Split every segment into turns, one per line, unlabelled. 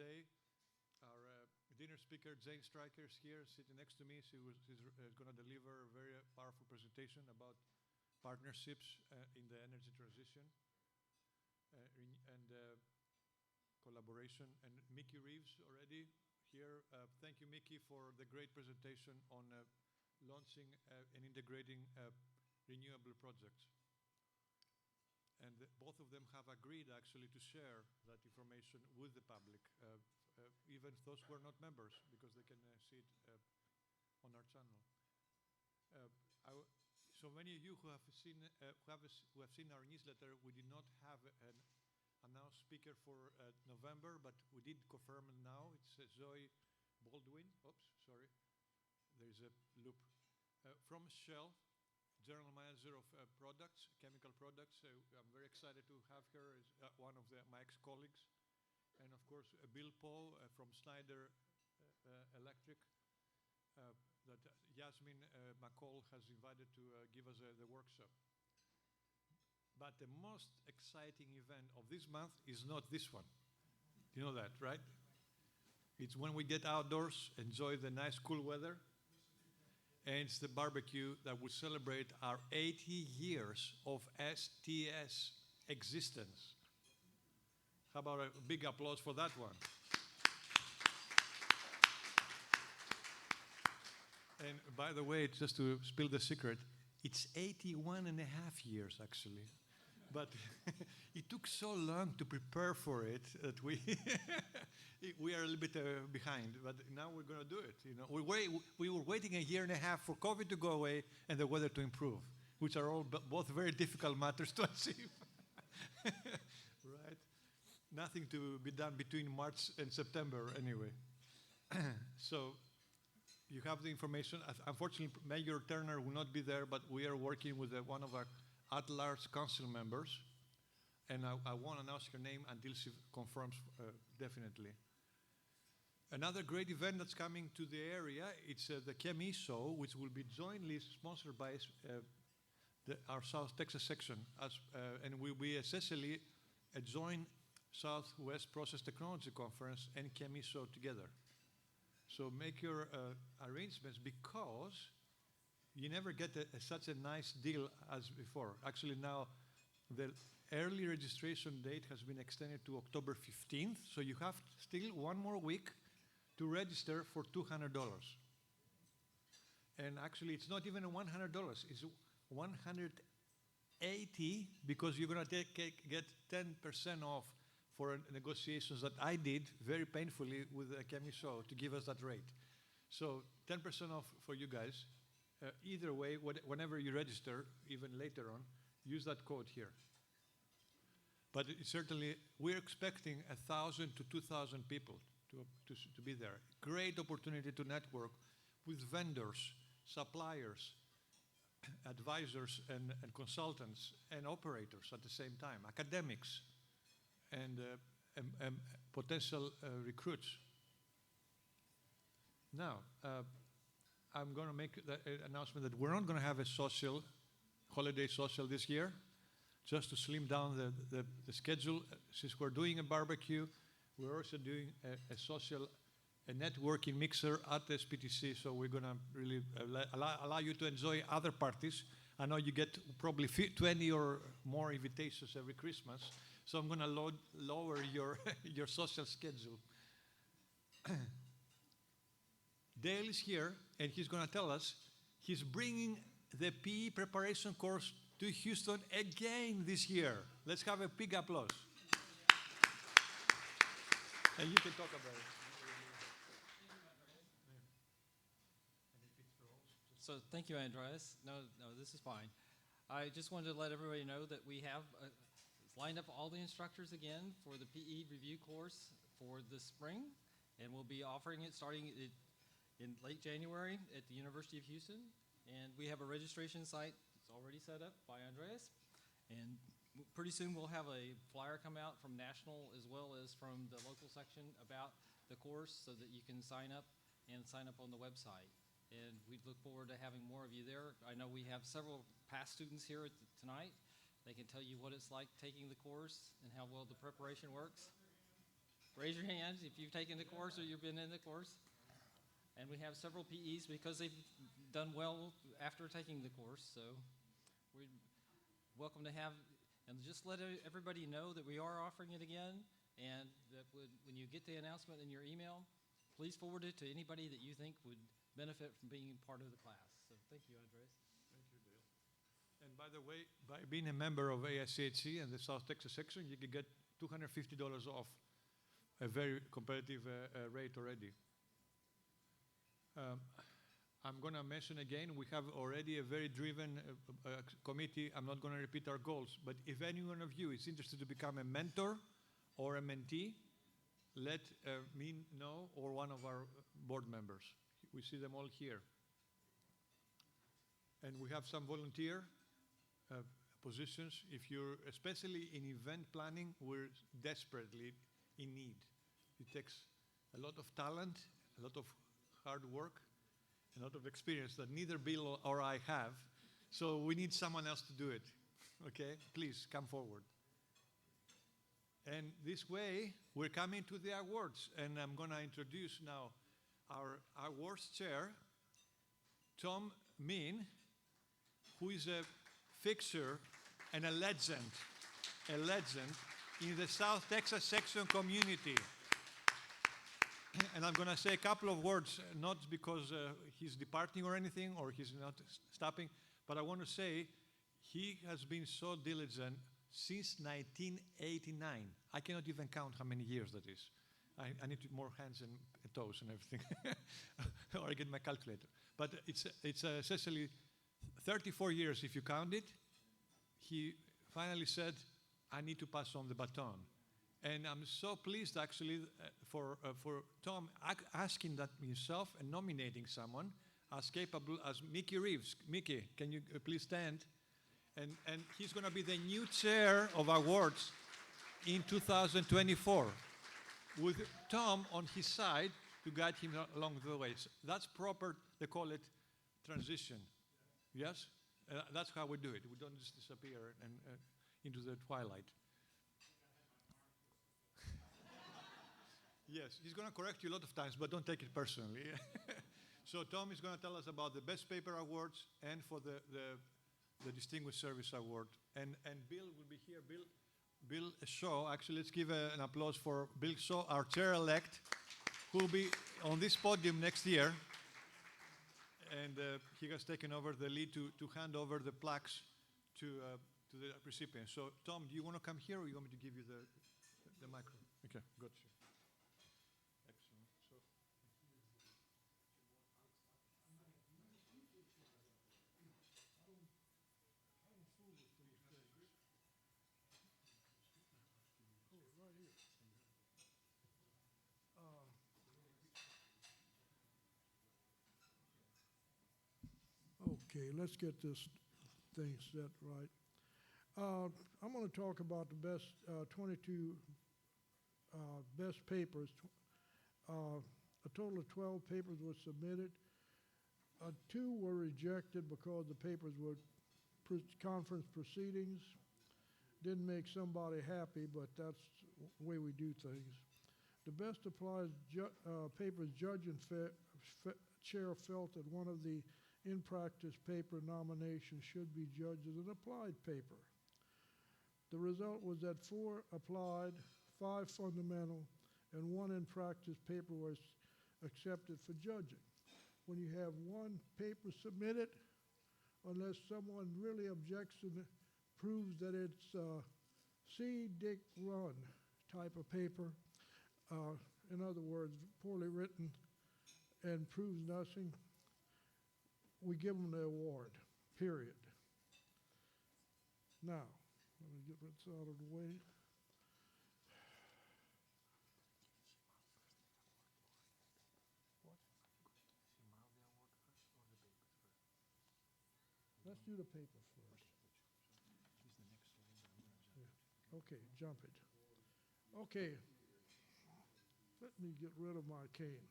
today. Our dinner speaker, Jane Stricker, is here, sitting next to me. She's going to deliver a very powerful presentation about partnerships in the energy transition and collaboration. And Mickey Reeves already here. Thank you, Mickey, for the great presentation on launching and integrating renewable projects. And both of them have agreed actually to share that information with the public, even those who are not members, because they can see it on our channel. So many of you who have seen our newsletter, we did not have an announced speaker for November, but we did confirm it now. It's Zoe Baldwin. Oops, sorry. There's a loop. From Shell, General Manager of Products, Chemical Products. I'm very excited to have her as one of my ex-colleagues. And of course, Bill Poe from Schneider Electric, that Yasmin McCall has invited to give us the workshop. But the most exciting event of this month is not this one. You know that, right? It's when we get outdoors, enjoy the nice cool weather, and it's the barbecue that will celebrate our 80 years of STS existence. How about a big applause for that one? And by the way, just to spill the secret, it's 81 and a half years actually. But it took so long to prepare for it that we are a little bit behind. But now we're going to do it. You know, we were waiting a year and a half for COVID to go away and the weather to improve, which are all both very difficult matters to achieve. Right? Nothing to be done between March and September anyway. So you have the information. Unfortunately, Mayor Turner will not be there, but we are working with one of our at-large council members, and I won't announce her name until she confirms definitely. Another great event that's coming to the area, it's the ChemISO, which will be jointly sponsored by our South Texas section, and will be essentially a joint Southwest Process Technology Conference and ChemISO together. So make your arrangements, because you never get such a nice deal as before. Actually, now the early registration date has been extended to October 15th, so you have still one more week to register for $200. And actually, it's not even $100, it's $180, because you're going to get 10% off for negotiations that I did very painfully with ChemISO to give us that rate. So 10% off for you guys. Either way, whenever you register, even later on, use that code here. But certainly, we're expecting 1,000 to 2,000 people to be there. Great opportunity to network with vendors, suppliers, advisors, and consultants, and operators at the same time, academics, and potential recruits. Now, I'm going to make the announcement that we're not going to have a holiday social this year, just to slim down the schedule. Since we're doing a barbecue, we're also doing a networking mixer at the SPTC, so we're going to really allow you to enjoy other parties. I know you get probably 20 or more invitations every Christmas, so I'm going to lower your social schedule. Dale is here, and he's going to tell us he's bringing the PE preparation course to Houston again this year. Let's have a big applause. And you can talk about it.
So thank you, Andreas. No, this is fine. I just wanted to let everybody know that we have lined up all the instructors again for the PE review course for this spring, and we'll be offering it starting in late January at the University of Houston. And we have a registration site that's already set up by Andreas. And pretty soon we'll have a flyer come out from national as well as from the local section about the course, so that you can sign up on the website. And we look forward to having more of you there. I know we have several past students here tonight. They can tell you what it's like taking the course and how well the preparation works. raise your hand if you've taken the course or you've been in the course. And we have several PEs because they've done well after taking the course. So we're welcome to have, and just let everybody know that we are offering it again. And that when you get the announcement in your email, please forward it to anybody that you think would benefit from being part of the class. So thank you, Andres.
Thank you, Dale. And by the way, by being a member of ASCHC and the South Texas section, you can get $250 off, a very competitive rate already. I'm going to mention again, we have already a very driven committee. I'm not going to repeat our goals, but if any one of you is interested to become a mentor or a mentee, let me know or one of our board members. We see them all here. And we have some volunteer positions. If you're, especially in event planning, we're desperately in need. It takes a lot of talent, a lot of hard work, a lot of experience that neither Bill or I have. So we need someone else to do it. Okay? Please come forward. And this way, we're coming to the awards. And I'm going to introduce now our awards chair, Tom Mean, who is a fixture and a legend in the South Texas section community. And I'm going to say a couple of words, not because he's departing or anything, or he's not stopping, but I want to say he has been so diligent since 1989. I cannot even count how many years that is. I need more hands and toes and everything, or I get my calculator. But it's essentially 34 years if you count it. He finally said, I need to pass on the baton. And I'm so pleased actually for Tom asking that himself and nominating someone as capable as Mickey Reeves. Mickey, can you please stand? And he's going to be the new chair of awards in 2024 with Tom on his side to guide him along the way. So that's proper, they call it transition. Yes? That's how we do it. We don't just disappear and into the twilight. Yes, he's going to correct you a lot of times, but don't take it personally. So Tom is going to tell us about the Best Paper Awards and for the Distinguished Service Award. And Bill will be here. Bill Shaw, actually, let's give an applause for Bill Shaw, our chair-elect, who will be on this podium next year. And he has taken over the lead to hand over the plaques to the recipients. So, Tom, do you want to come here, or you want me to give you the microphone? Okay, good. Excellent. So,
Okay, let's get this thing set right. I'm going to talk about the best 22 best papers. A total of 12 papers were submitted. 2 were rejected because the papers were conference proceedings. Didn't make somebody happy, but that's the way we do things. The best applied papers judge and chair felt that one of the in-practice paper nominations should be judged as an applied paper. The result was that 4 applied, 5 fundamental, and 1 in-practice paper was accepted for judging. When you have 1 paper submitted, unless someone really objects and proves that it's see, Dick, run type of paper, in other words, poorly written and proves nothing, we give them the award, period. Now, let me get this out of the way. Let's do the papers first. Yeah. Okay, jump it. Okay, let me get rid of my cane.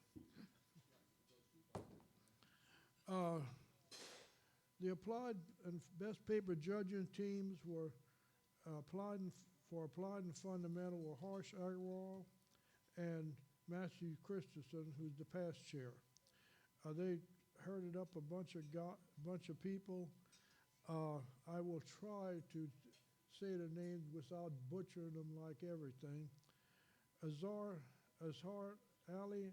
The applied and best paper judging teams were applied and fundamental were Harsh Agarwal and Matthew Christensen, who's the past chair. They herded up a bunch of people. I will try to say the names without butchering them like everything. Azhar Ali,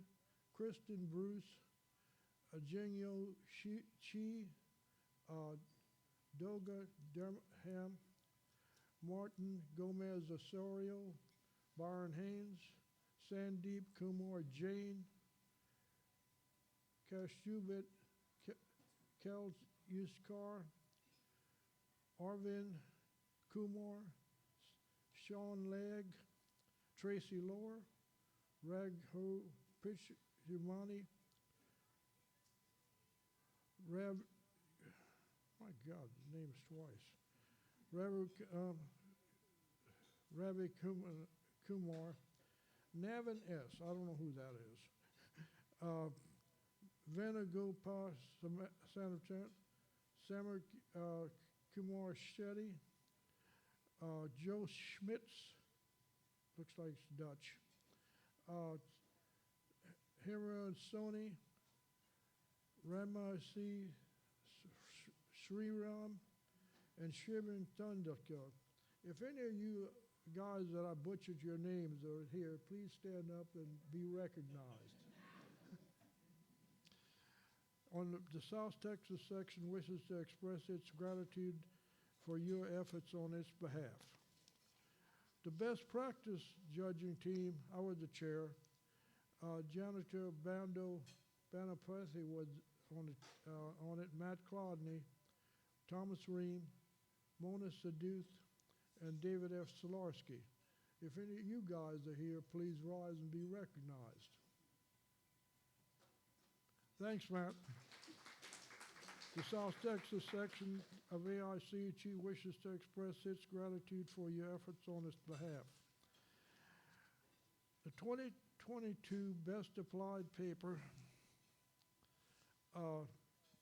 Kristen Bruce, Jingyo Chi, Doga Derham, Martin Gomez Osorio, Byron Haynes, Sandeep Kumar Jain, Kashubit Kels Yuskar, Arvind Kumar, Sean Legg, Tracy Lohr, Raghu Pichumani, my God, the name's twice. Ravi Kumar, Navin S., I don't know who that is. Venugopal Sanatant, Samar Kumar Shetty, Joe Schmitz, looks like it's Dutch, Himran Soni, Rama C. Sriram, and Shrivan Thundaka. If any of you guys that I butchered your names are here, please stand up and be recognized. The South Texas section wishes to express its gratitude for your efforts on its behalf. The best practice judging team, I was the chair. Janitor Bando Banapathi was on it, Matt Clodney, Thomas Ream, Mona Saduth, and David F. Solarski. If any of you guys are here, please rise and be recognized. Thanks, Matt. The South Texas section of AICHE wishes to express its gratitude for your efforts on its behalf. The 2022 Best Applied Paper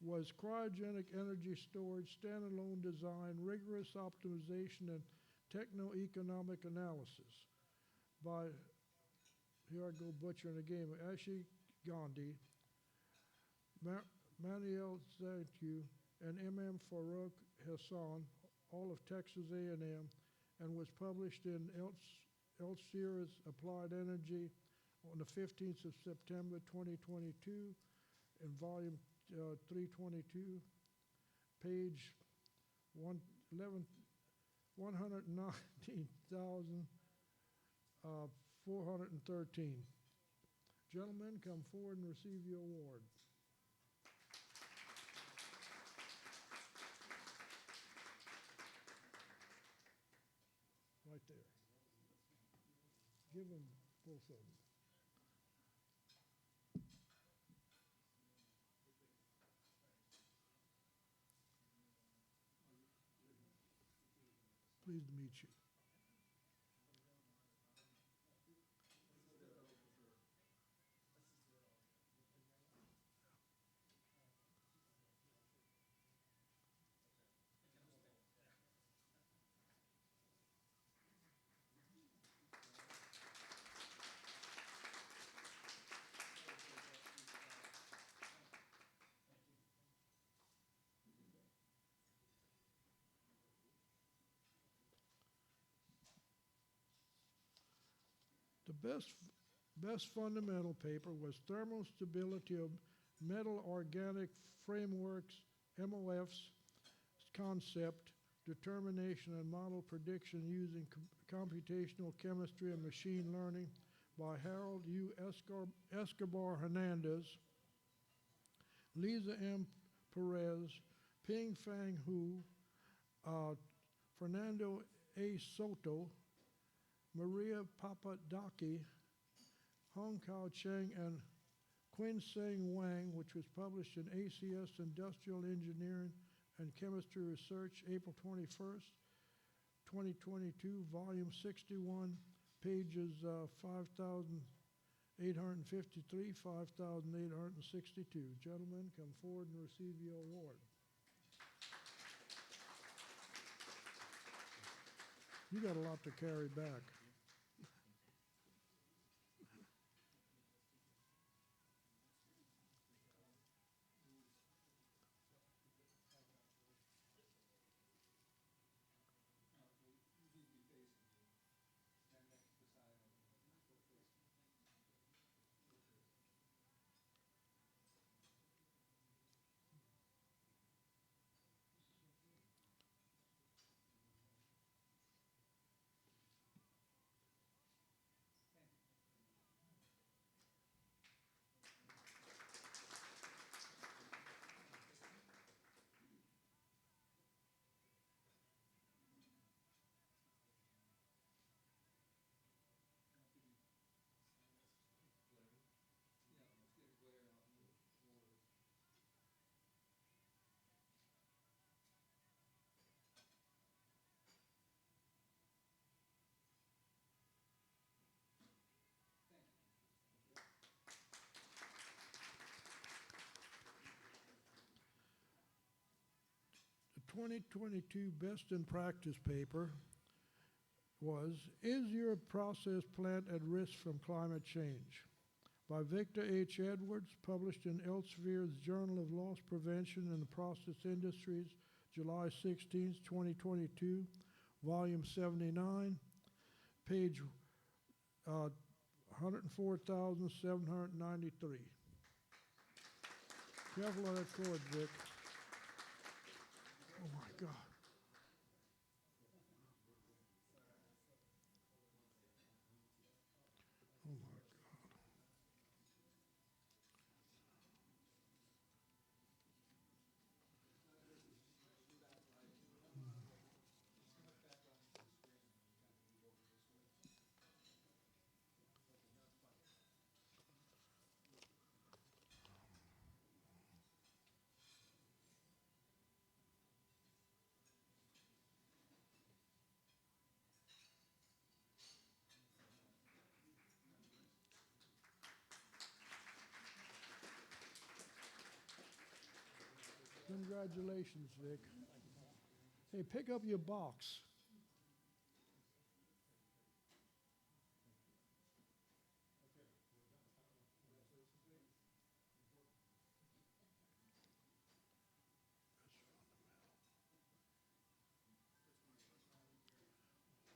was Cryogenic Energy Storage Standalone Design, Rigorous Optimization, and Techno-Economic Analysis by, here I go butchering again, Ashi Gandhi, Manuel Zantiu, and M.M. Farouk Hassan, all of Texas A&M, and was published in Elsewhere's Applied Energy on the 15th of September 2022 in volume 322, page 119,413. Gentlemen, come forward and receive your award. Right there. Give them both of them. Pleased to meet you. The best fundamental paper was Thermal Stability of Metal Organic Frameworks, MOFs, Concept, Determination, and Model Prediction using Computational Chemistry and Machine Learning by Harold U. Escobar Hernandez, Lisa M. Perez, Ping Fang Hu, Fernando A. Soto, Maria Papadaki, Hong Kao Cheng, and Quinn Seng Wang, which was published in ACS Industrial Engineering and Chemistry Research, April 21st, 2022, volume 61, pages 5,853, 5,862. Gentlemen, come forward and receive your award. You got a lot to carry back. 2022 Best in Practice paper was, Is Your Process Plant at Risk from Climate Change? By Victor H. Edwards, published in Elsevier's Journal of Loss Prevention in the Process Industries, July 16, 2022, volume 79, page 104,793. Careful on that cord, Vic. Oh my God. Oh my God. Congratulations, Vic. Hey, pick up your box.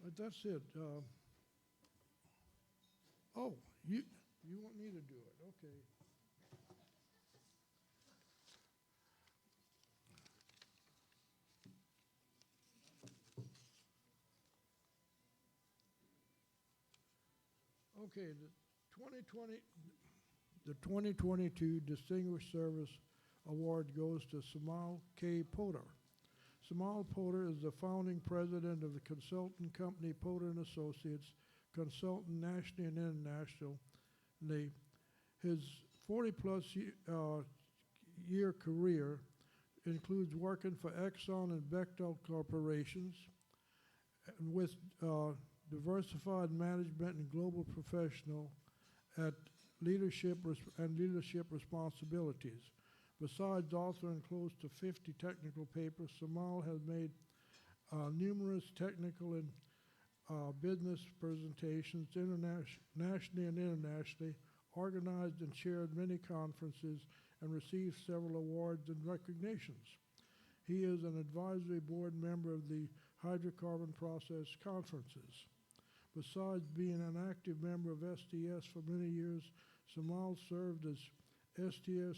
But that's it. Oh, you want me to do it? Okay. Okay, the 2022 Distinguished Service Award goes to Samal K. Potter. Samal Potter is the founding president of the consultant company Potter and Associates, consultant nationally and internationally. His 40-plus year career includes working for Exxon and Bechtel corporations and with diversified management and global professional at leadership responsibilities. Besides authoring close to 50 technical papers, Samal has made numerous technical and business presentations nationally and internationally, organized and chaired many conferences, and received several awards and recognitions. He is an advisory board member of the Hydrocarbon Process Conferences. Besides being an active member of STS for many years, Samal served as STS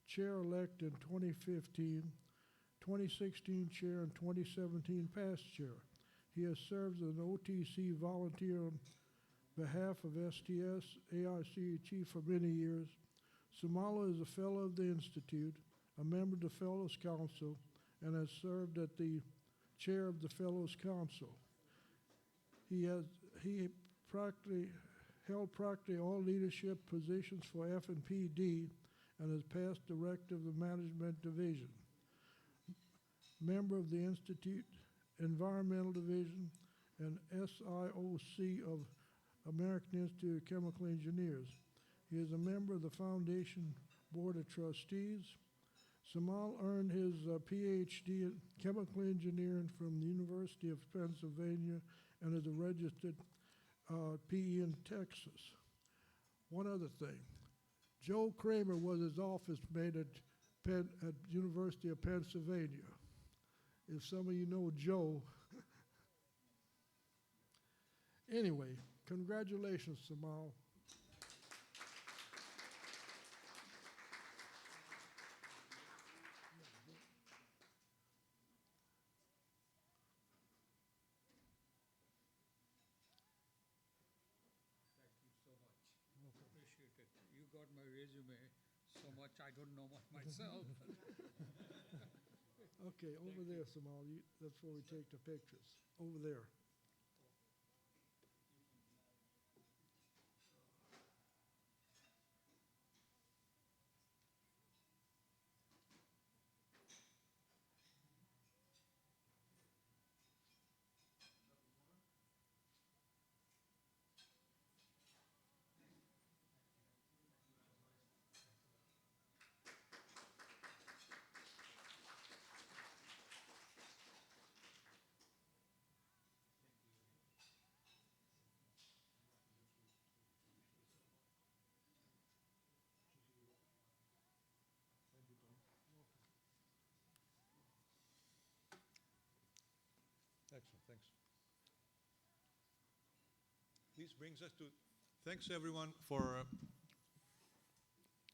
chair-elect in 2015, 2016 chair, and 2017 past chair. He has served as an OTC volunteer on behalf of STS, AICHE for many years. Samal is a fellow of the Institute, a member of the Fellows Council, and has served as the chair of the Fellows Council. He held practically all leadership positions for F&PD and is past director of the Management Division, member of the Institute Environmental Division, and SIOC of American Institute of Chemical Engineers. He is a member of the Foundation Board of Trustees. Samal earned his PhD in chemical engineering from the University of Pennsylvania and is a registered PE in Texas. One other thing, Joe Kramer was his office mate at University of Pennsylvania. If some of you know Joe. Anyway, congratulations, Samal.
Appreciate it. You got my resume so much I don't know myself.
Okay, over there, Samal. That's where we take the pictures. Over there.
Excellent, thanks. This brings us to, thanks everyone for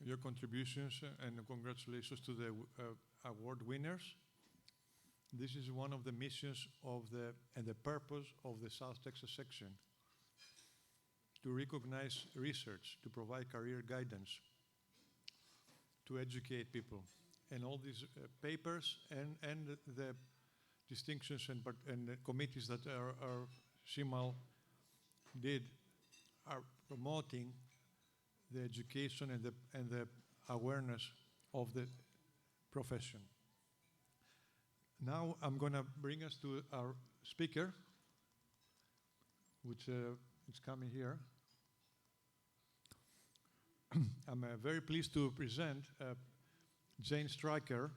your contributions and congratulations to the award winners. This is one of the missions of and the purpose of the South Texas section, to recognize research, to provide career guidance, to educate people. And all these papers and the distinctions and the committees that our CIMAL did are promoting the education and the awareness of the profession. Now I'm going to bring us to our speaker, which is coming here. I'm very pleased to present Jane Stricker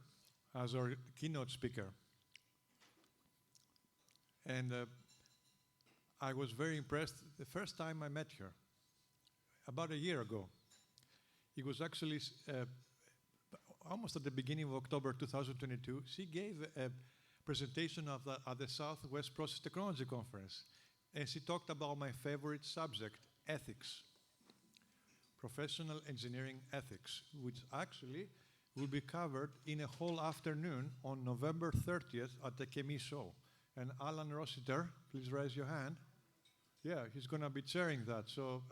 as our keynote speaker. And I was very impressed the first time I met her, about a year ago. It was actually almost at the beginning of October 2022. She gave a presentation at the Southwest Process Technology Conference. And she talked about my favorite subject, ethics, professional engineering ethics, which actually will be covered in a whole afternoon on November 30th at the Chemie Show. And Alan Rossiter, please raise your hand. Yeah, he's going to be chairing that. So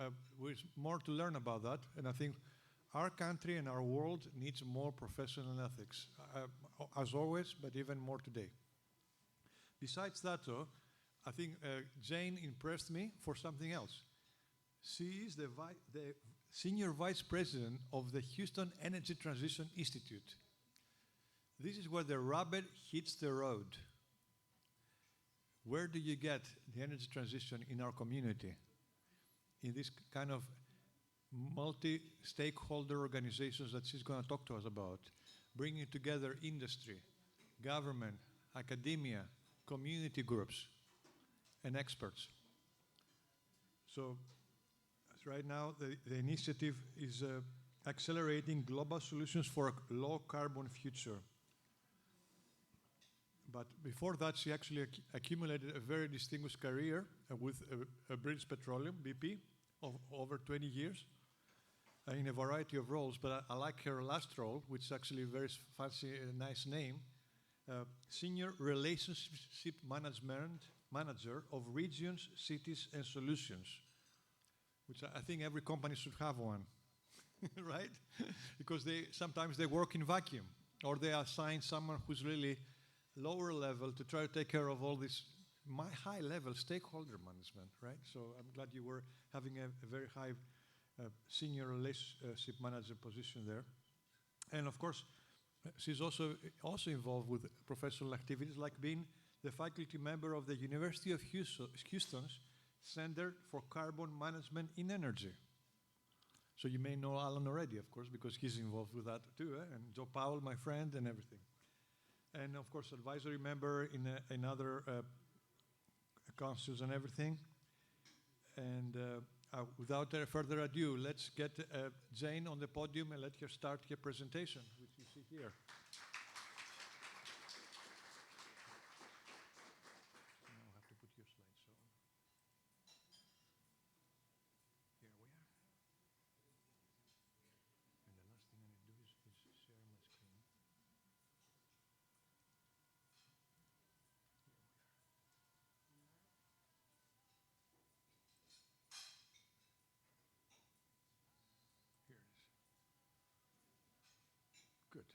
there's more to learn about that. And I think our country and our world needs more professional ethics, as always, but even more today. Besides that, though, I think Jane impressed me for something else. She is the Senior Vice President of the Houston Energy Transition Institute. This is where the rubber hits the road. Where do you get the energy transition in our community? In this kind of multi-stakeholder organizations that she's going to talk to us about, bringing together industry, government, academia, community groups, and experts. So right now, the initiative is accelerating global solutions for a low-carbon future. But before that, she actually accumulated a very distinguished career with British Petroleum, BP, of over 20 years in a variety of roles. But I like her last role, which is actually a very fancy, nice name, Senior Relationship Manager of Regions, Cities, and Solutions, which I think every company should have one, right? Because sometimes they work in vacuum, or they assign someone who's really lower level to try to take care of all this high level stakeholder management, right? So I'm glad you were having a very high senior relationship manager position there. And of course, she's also involved with professional activities like being the faculty member of the University of Houston's Center for Carbon Management in Energy. So you may know Alan already, of course, because he's involved with that too, and Joe Powell, my friend, and everything. And of course, advisory member in other councils and everything. And without further ado, let's get Jane on the podium and let her start her presentation, which you see here. Now I have to put your slideshow on. Here we are. And the last thing I need to do is share my screen. Here it is. Good.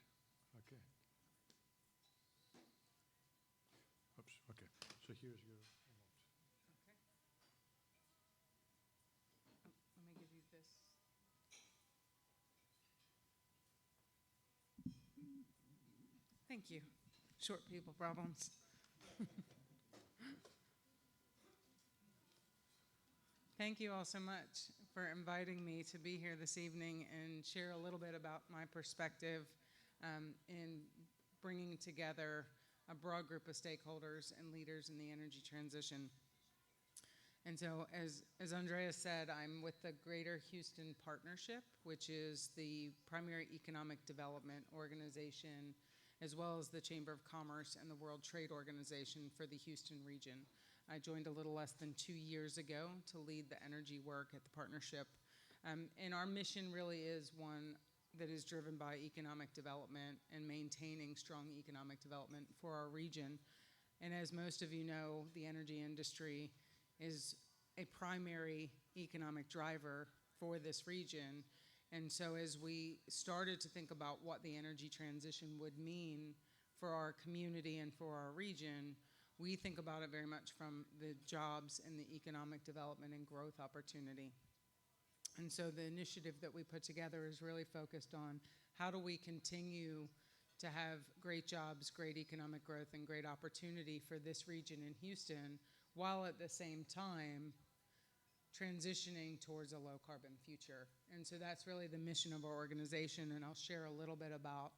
Okay. Oops. Okay. So here's your remote.
Let me give you this. Thank you. Short people problems. Thank you all so much for inviting me to be here this evening and share a little bit about my perspective in bringing together a broad group of stakeholders and leaders in the energy transition. And so, as Andreas said, I'm with the Greater Houston Partnership, which is the primary economic development organization as well as the Chamber of Commerce and the World Trade Organization for the Houston region. I joined a little less than 2 years ago to lead the energy work at the partnership. And our mission really is one that is driven by economic development and maintaining strong economic development for our region. And as most of you know, the energy industry is a primary economic driver for this region. And so as we started to think about what the energy transition would mean for our community and for our region, we think about it very much from the jobs and the economic development and growth opportunity. And so the initiative that we put together is really focused on how do we continue to have great jobs, great economic growth, and great opportunity for this region in Houston, while at the same time transitioning towards a low-carbon future. And so that's really the mission of our organization, and I'll share a little bit about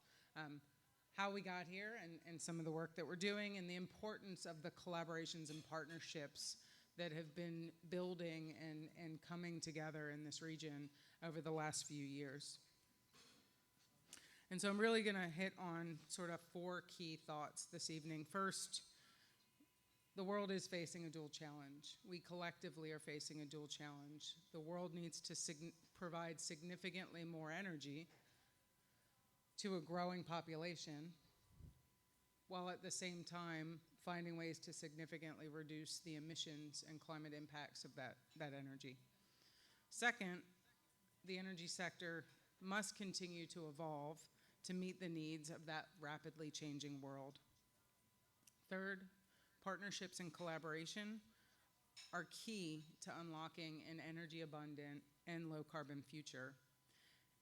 how we got here and some of the work that we're doing and the importance of the collaborations and partnerships that have been building and coming together in this region over the last few years. And so I'm really going to hit on sort of 4 key thoughts this evening. First, the world is facing a dual challenge. We collectively are facing a dual challenge. The world needs to provide significantly more energy to a growing population, while at the same time finding ways to significantly reduce the emissions and climate impacts of that energy. Second, the energy sector must continue to evolve to meet the needs of that rapidly changing world. Third, partnerships and collaboration are key to unlocking an energy abundant and low carbon future.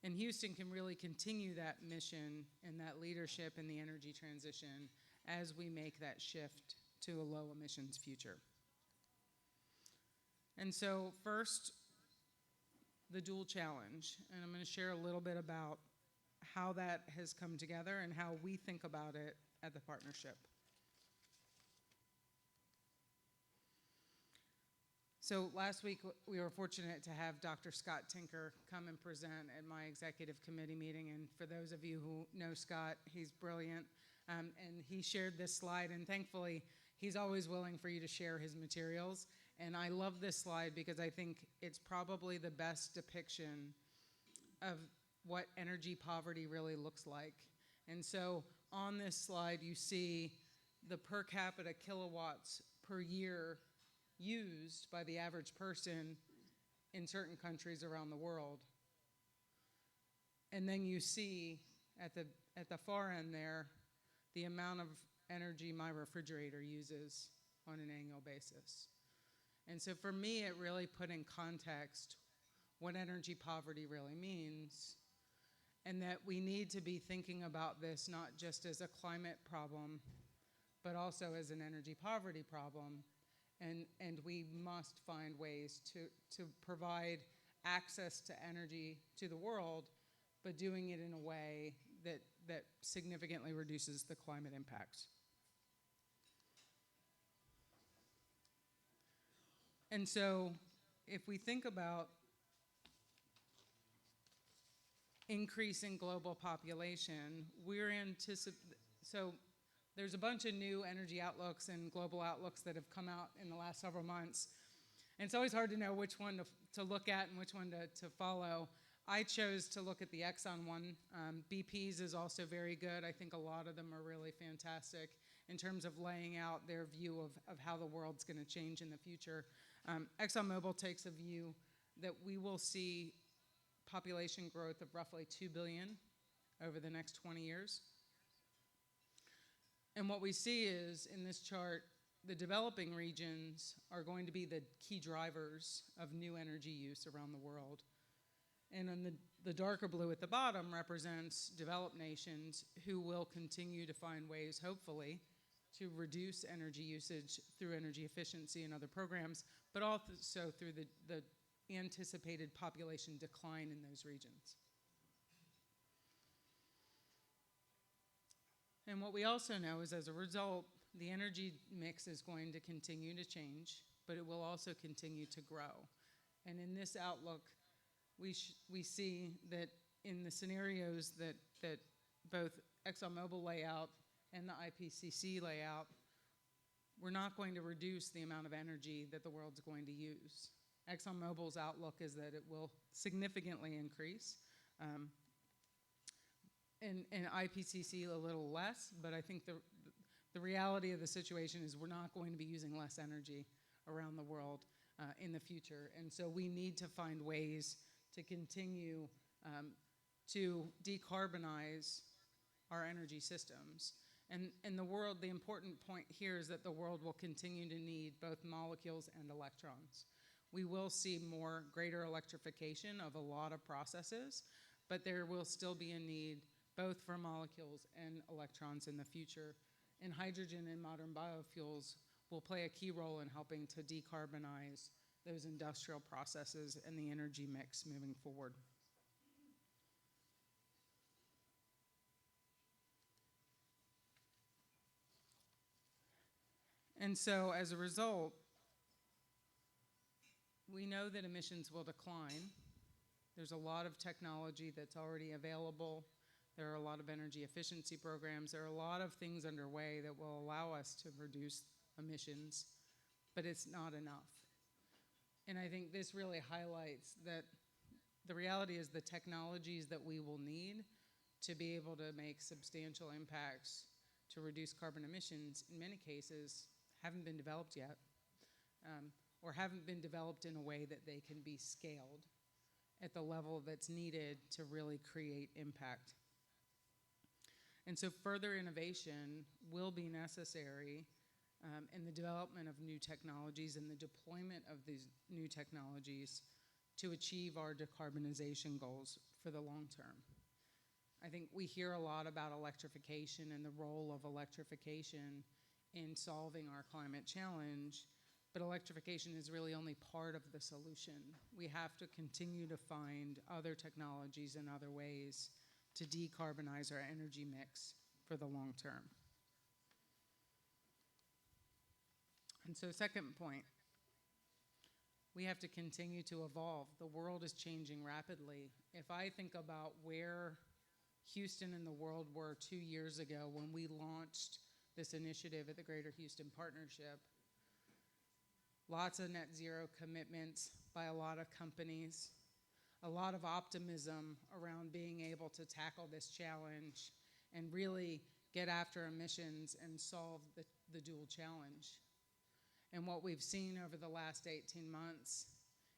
And Houston can really continue that mission and that leadership in the energy transition as we make that shift to a low emissions future. And so first, the dual challenge. And I'm going to share a little bit about how that has come together and how we think about it at the partnership. So last week, we were fortunate to have Dr. Scott Tinker come and present at my executive committee meeting. And for those of you who know Scott, he's brilliant. And he shared this slide, and thankfully, he's always willing for you to share his materials. And I love this slide because I think it's probably the best depiction of what energy poverty really looks like. And so on this slide, you see the per capita kilowatts per year used by the average person in certain countries around the world. And then you see at the far end there, the amount of energy my refrigerator uses on an annual basis. And so for me, it really put in context what energy poverty really means, and that we need to be thinking about this not just as a climate problem, but also as an energy poverty problem. And we must find ways to provide access to energy to the world, but doing it in a way that significantly reduces the climate impacts. And so if we think about increasing global population, so there's a bunch of new energy outlooks and global outlooks that have come out in the last several months. And it's always hard to know which one to look at and which one to follow. I chose to look at the Exxon one. BP's is also very good. I think a lot of them are really fantastic in terms of laying out their view of how the world's going to change in the future. ExxonMobil takes a view that we will see population growth of roughly 2 billion over the next 20 years. And what we see is, in this chart, the developing regions are going to be the key drivers of new energy use around the world. And then the darker blue at the bottom represents developed nations who will continue to find ways, hopefully, to reduce energy usage through energy efficiency and other programs, but also through the anticipated population decline in those regions. And what we also know is, as a result, the energy mix is going to continue to change, but it will also continue to grow. And in this outlook, we see that in the scenarios that both ExxonMobil layout and the IPCC layout, we're not going to reduce the amount of energy that the world's going to use. ExxonMobil's outlook is that it will significantly increase, and IPCC a little less, but I think the reality of the situation is we're not going to be using less energy around the world in the future. And so we need to find ways to continue to decarbonize our energy systems. And the world, the important point here is that the world will continue to need both molecules and electrons. We will see greater electrification of a lot of processes, but there will still be a need both for molecules and electrons in the future. And hydrogen and modern biofuels will play a key role in helping to decarbonize those industrial processes and the energy mix moving forward. And so as a result, we know that emissions will decline. There's a lot of technology that's already available. There are a lot of energy efficiency programs. There are a lot of things underway that will allow us to reduce emissions, but it's not enough. And I think this really highlights that the reality is the technologies that we will need to be able to make substantial impacts to reduce carbon emissions, in many cases, haven't been developed yet, or haven't been developed in a way that they can be scaled at the level that's needed to really create impact. And so further innovation will be necessary in the development of new technologies and the deployment of these new technologies to achieve our decarbonization goals for the long term. I think we hear a lot about electrification and the role of electrification in solving our climate challenge, but electrification is really only part of the solution. We have to continue to find other technologies and other ways to decarbonize our energy mix for the long term. And so second point, we have to continue to evolve. The world is changing rapidly. If I think about where Houston and the world were 2 years ago when we launched this initiative at the Greater Houston Partnership, lots of net zero commitments by a lot of companies, a lot of optimism around being able to tackle this challenge and really get after emissions and solve the dual challenge. And what we've seen over the last 18 months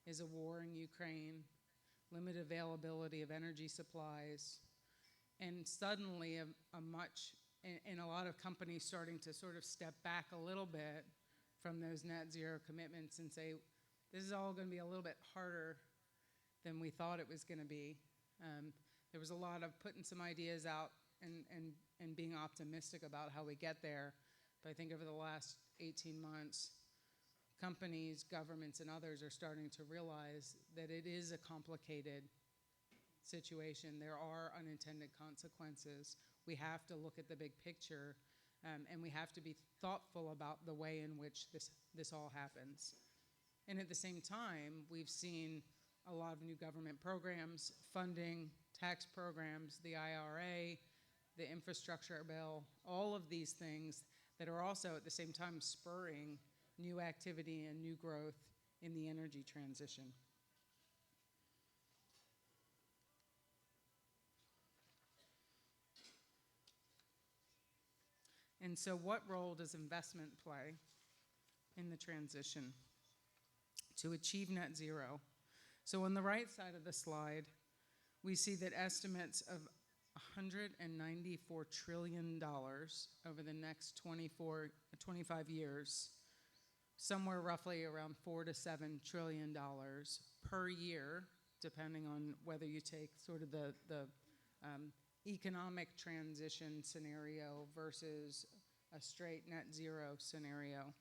is a war in Ukraine, limited availability of energy supplies, and suddenly a lot of companies starting to sort of step back a little bit from those net zero commitments and say, this is all going to be a little bit harder than we thought it was going to be. There was a lot of putting some ideas out and being optimistic about how we get there. But I think over the last 18 months, companies, governments, and others are starting to realize that it is a complicated situation. There are unintended consequences. We have to look at the big picture, and we have to be thoughtful about the way in which this all happens. And at the same time, we've seen a lot of new government programs, funding, tax programs, the IRA, the infrastructure bill, all of these things that are also at the same time spurring new activity and new growth in the energy transition. And so what role does investment play in the transition to achieve net zero? So on the right side of the slide, we see that estimates of $194 trillion over the next 25 years, somewhere roughly around $4 to $7 trillion per year, depending on whether you take sort of the economic transition scenario versus a straight net zero scenario.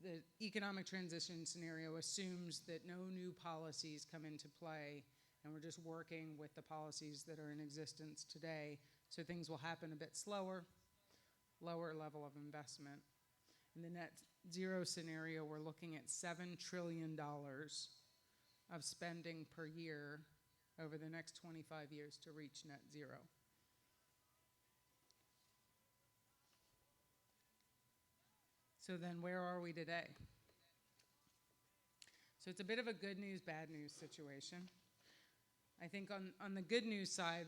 The economic transition scenario assumes that no new policies come into play, and we're just working with the policies that are in existence today, so things will happen a bit slower, lower level of investment. In the net zero scenario, we're looking at $7 trillion of spending per year over the next 25 years to reach net zero. So then where are we today? So it's a bit of a good news, bad news situation. I think on the good news side,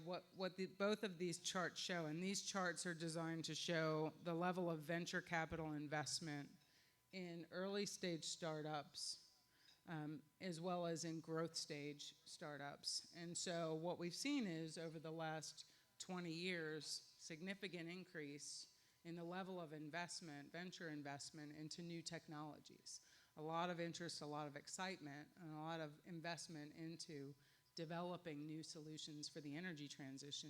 both of these charts show, and these charts are designed to show the level of venture capital investment in early stage startups, as well as in growth stage startups. And so what we've seen is over the last 20 years, significant increase in the level of investment, venture investment into new technologies. A lot of interest, a lot of excitement, and a lot of investment into developing new solutions for the energy transition,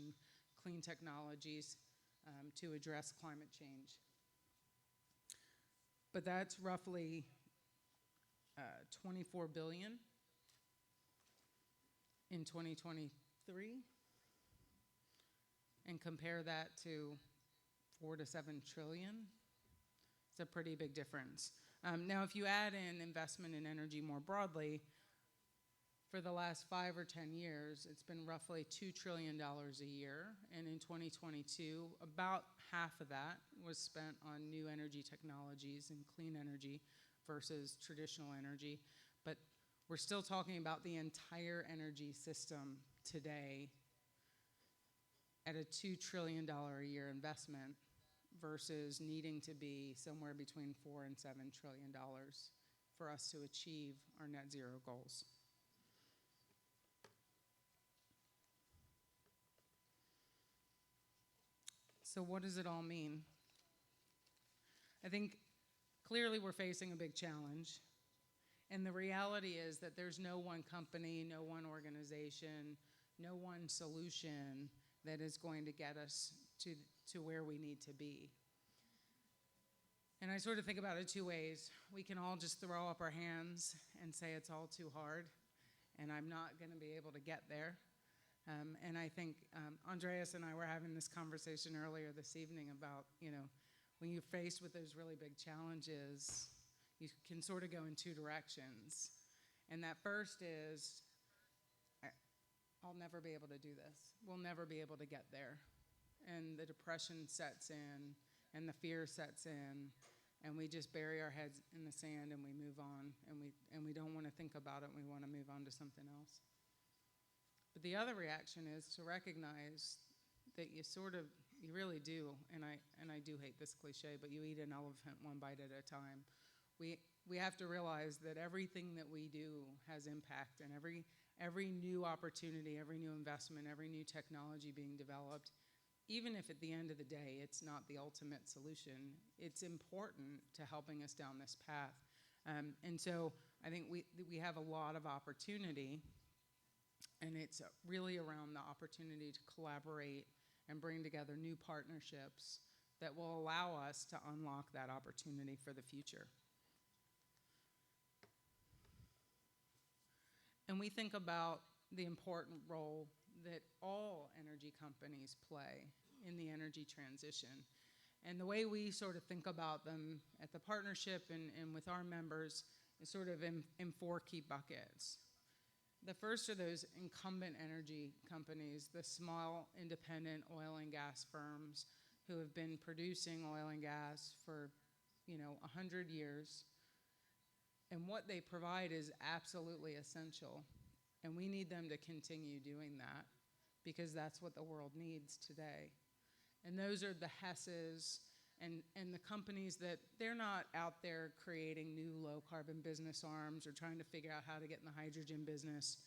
clean technologies to address climate change. But that's roughly 24 billion in 2023, and compare that to 4 to 7 trillion. It's a pretty big difference. Now, if you add in investment in energy more broadly, for the last 5 or 10 years, it's been roughly $2 trillion a year. And in 2022, about half of that was spent on new energy technologies and clean energy versus traditional energy. But we're still talking about the entire energy system today at a $2 trillion a year investment versus needing to be somewhere between $4 and $7 trillion for us to achieve our net zero goals. So what does it all mean? I think clearly we're facing a big challenge. And the reality is that there's no one company, no one organization, no one solution that is going to get us to where we need to be. And I sort of think about it two ways. We can all just throw up our hands and say it's all too hard, and I'm not going to be able to get there. And I think Andreas and I were having this conversation earlier this evening about, when you're faced with those really big challenges, you can sort of go in two directions. And that first is, I'll never be able to do this. We'll never be able to get there. And the depression sets in, and the fear sets in, and we just bury our heads in the sand and we move on, and we don't want to think about it, and we want to move on to something else. But the other reaction is to recognize that you really do, and I do hate this cliche, but you eat an elephant one bite at a time. We have to realize that everything that we do has impact, and every new opportunity, every new investment, every new technology being developed, even if at the end of the day it's not the ultimate solution, it's important to helping us down this path. And so I think we have a lot of opportunity, and it's really around the opportunity to collaborate and bring together new partnerships that will allow us to unlock that opportunity for the future. And we think about the important role that all energy companies play in the energy transition. And the way we sort of think about them at the partnership and with our members is sort of in four key buckets. The first are those incumbent energy companies, the small independent oil and gas firms who have been producing oil and gas for 100 years. And what they provide is absolutely essential. And we need them to continue doing that because that's what the world needs today. And those are the HESs and the companies that they're not out there creating new low-carbon business arms or trying to figure out how to get in the hydrogen business.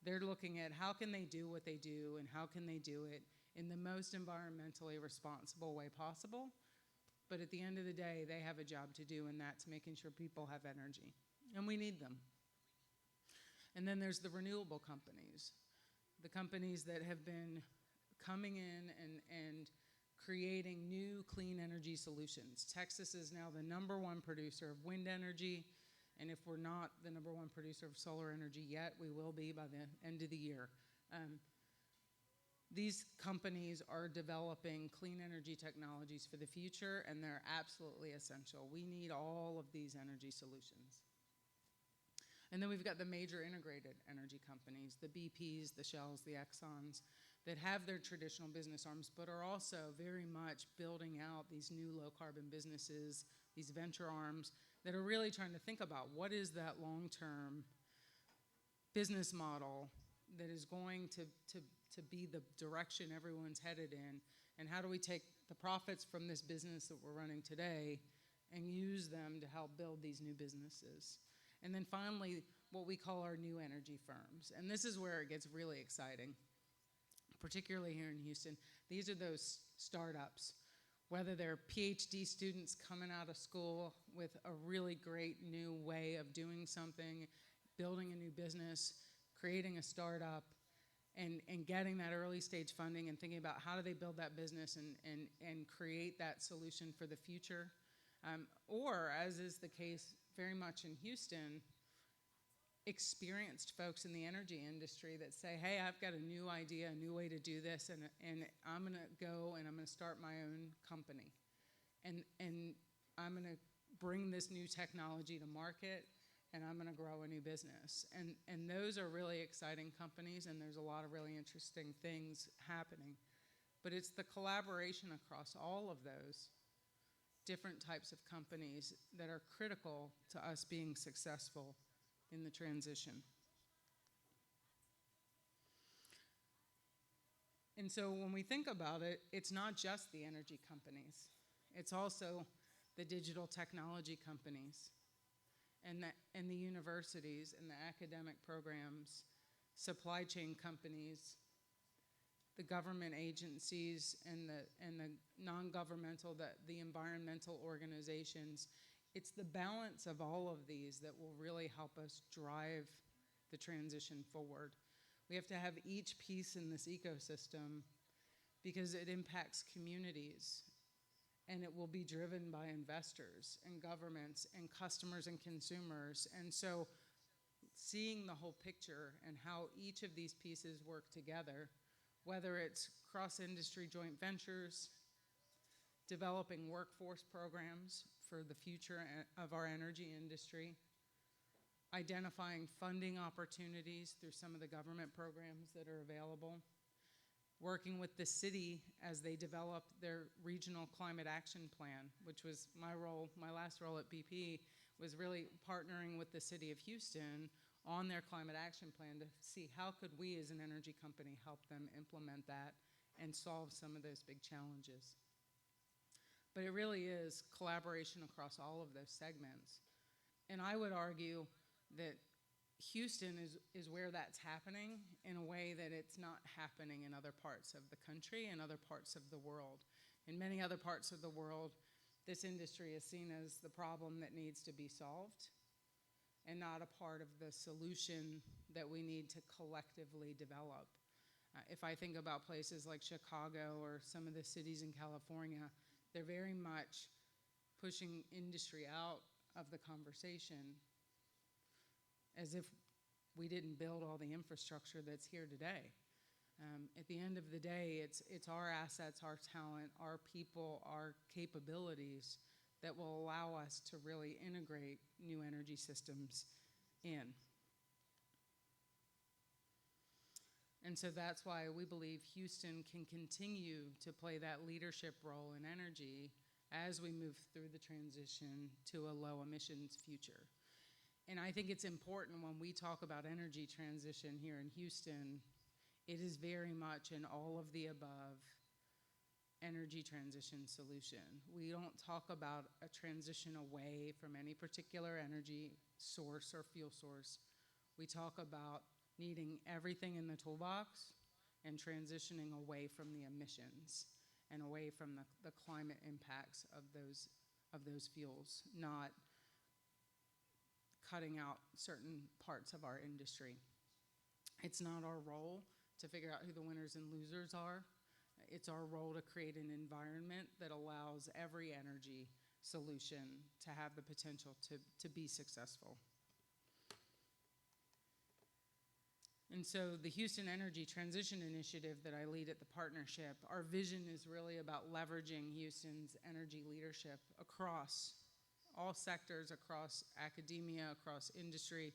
They're looking at how can they do what they do and how can they do it in the most environmentally responsible way possible. But at the end of the day, they have a job to do, and that's making sure people have energy. And we need them. And then there's the renewable companies, the companies that have been coming in and creating new clean energy solutions. Texas is now the #1 producer of wind energy, and if we're not the #1 producer of solar energy yet, we will be by the end of the year. These companies are developing clean energy technologies for the future, and they're absolutely essential. We need all of these energy solutions. And then we've got the major integrated energy companies, the BPs, the Shells, the Exxons, that have their traditional business arms, but are also very much building out these new low-carbon businesses, these venture arms, that are really trying to think about what is that long-term business model that is going to be the direction everyone's headed in, and how do we take the profits from this business that we're running today and use them to help build these new businesses. And then finally, what we call our new energy firms. And this is where it gets really exciting, particularly here in Houston. These are those startups, whether they're PhD students coming out of school with a really great new way of doing something, building a new business, creating a startup, and getting that early stage funding and thinking about how do they build that business and create that solution for the future. Or, as is the case very much in Houston, experienced folks in the energy industry that say, hey, I've got a new idea, a new way to do this, and I'm going to go and I'm going to start my own company. And I'm going to bring this new technology to market, and I'm going to grow a new business. And those are really exciting companies, and there's a lot of really interesting things happening. But it's the collaboration across all of those different types of companies that are critical to us being successful in the transition. And so when we think about it, it's not just the energy companies. It's also the digital technology companies and the universities and the academic programs, supply chain companies, the government agencies and the non-governmental, the environmental organizations. It's the balance of all of these that will really help us drive the transition forward. We have to have each piece in this ecosystem because it impacts communities, and it will be driven by investors and governments and customers and consumers. And so seeing the whole picture and how each of these pieces work together, whether it's cross-industry joint ventures, developing workforce programs for the future of our energy industry, identifying funding opportunities through some of the government programs that are available, working with the city as they develop their regional climate action plan, which was my role, my last role at BP, was really partnering with the city of Houston on their climate action plan to see how could we as an energy company help them implement that and solve some of those big challenges. But it really is collaboration across all of those segments. And I would argue that Houston is where that's happening in a way that it's not happening in other parts of the country and other parts of the world. In many other parts of the world, this industry is seen as the problem that needs to be solved and not a part of the solution that we need to collectively develop. If I think about places like Chicago or some of the cities in California, they're very much pushing industry out of the conversation as if we didn't build all the infrastructure that's here today. At the end of the day, it's our assets, our talent, our people, our capabilities that will allow us to really integrate new energy systems in. And so that's why we believe Houston can continue to play that leadership role in energy as we move through the transition to a low emissions future. And I think it's important when we talk about energy transition here in Houston, it is very much an all of the above energy transition solution. We don't talk about a transition away from any particular energy source or fuel source. We talk about needing everything in the toolbox and transitioning away from the emissions and away from the climate impacts of those fuels, not cutting out certain parts of our industry. It's not our role to figure out who the winners and losers are. It's our role to create an environment that allows every energy solution to have the potential to be successful. And so the Houston Energy Transition Initiative that I lead at the partnership, our vision is really about leveraging Houston's energy leadership across all sectors, across academia, across industry,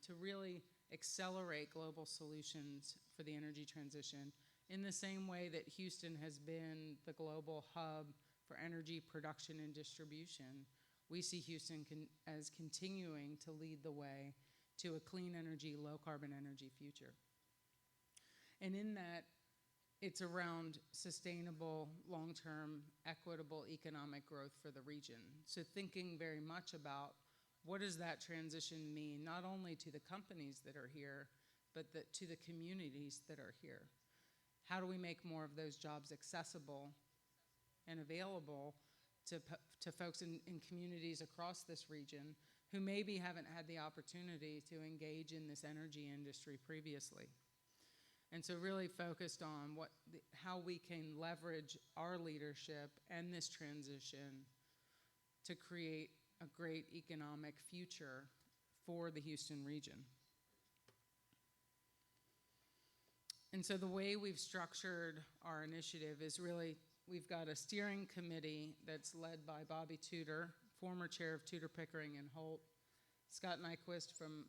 to really accelerate global solutions for the energy transition In the same way that Houston has been the global hub for energy production and distribution, we see Houston as continuing to lead the way to a clean energy, low carbon energy future. And in that, it's around sustainable, long-term, equitable economic growth for the region. So thinking very much about what does that transition mean, not only to the companies that are here, but to the communities that are here. How do we make more of those jobs accessible and available to folks in communities across this region who maybe haven't had the opportunity to engage in this energy industry previously? And so really focused on how we can leverage our leadership and this transition to create a great economic future for the Houston region. And so the way we've structured our initiative is really, we've got a steering committee that's led by Bobby Tudor, former chair of Tudor, Pickering, and Holt, Scott Nyquist from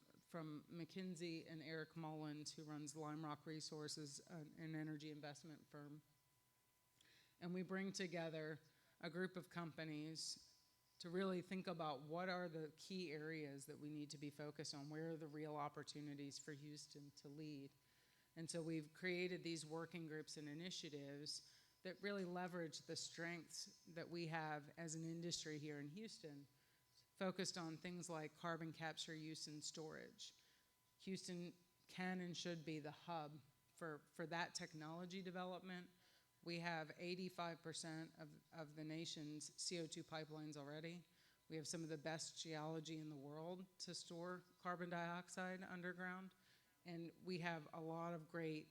McKinsey, and Eric Mullins, who runs Lime Rock Resources, an energy investment firm. And we bring together a group of companies to really think about what are the key areas that we need to be focused on, where are the real opportunities for Houston to lead. And so we've created these working groups and initiatives that really leverage the strengths that we have as an industry here in Houston, focused on things like carbon capture, use, and storage. Houston can and should be the hub for that technology development. We have 85% of the nation's CO2 pipelines already. We have some of the best geology in the world to store carbon dioxide underground. And we have a lot of great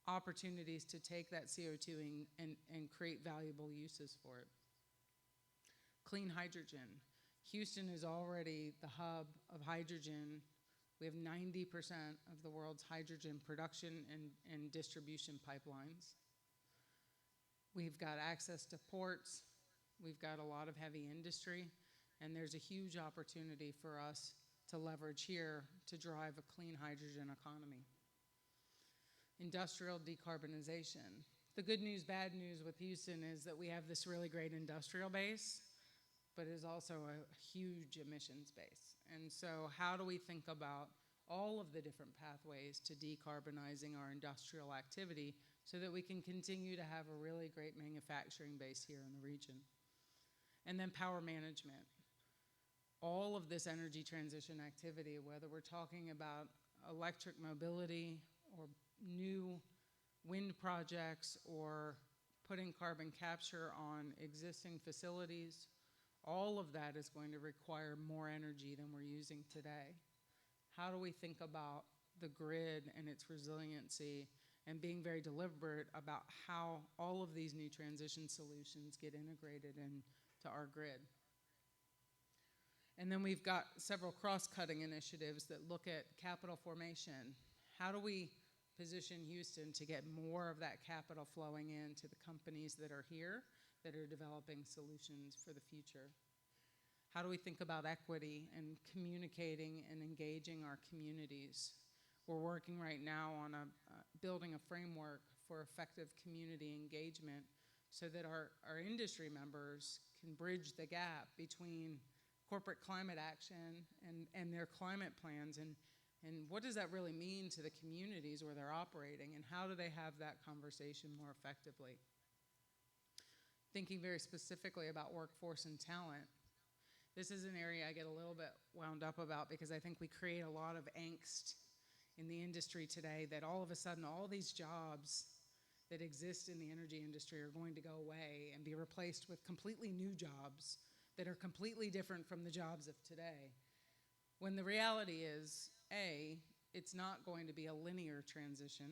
opportunities to take that CO2 and create valuable uses for it. Clean hydrogen. Houston is already the hub of hydrogen. We have 90% of the world's hydrogen production and distribution pipelines. We've got access to ports. We've got a lot of heavy industry. And there's a huge opportunity for us to leverage here to drive a clean hydrogen economy. Industrial decarbonization. The good news, bad news with Houston is that we have this really great industrial base, but it is also a huge emissions base. And so how do we think about all of the different pathways to decarbonizing our industrial activity so that we can continue to have a really great manufacturing base here in the region? And then power management. All of this energy transition activity, whether we're talking about electric mobility or new wind projects or putting carbon capture on existing facilities, all of that is going to require more energy than we're using today. How do we think about the grid and its resiliency and being very deliberate about how all of these new transition solutions get integrated into our grid? And then we've got several cross-cutting initiatives that look at capital formation. How do we position Houston to get more of that capital flowing into the companies that are here that are developing solutions for the future? How do we think about equity and communicating and engaging our communities? We're working right now on building a framework for effective community engagement so that our industry members can bridge the gap between corporate climate action and their climate plans, and what does that really mean to the communities where they're operating, and how do they have that conversation more effectively? Thinking very specifically about workforce and talent. This is an area I get a little bit wound up about because I think we create a lot of angst in the industry today that all of a sudden all these jobs that exist in the energy industry are going to go away and be replaced with completely new jobs that are completely different from the jobs of today. When the reality is, A, it's not going to be a linear transition.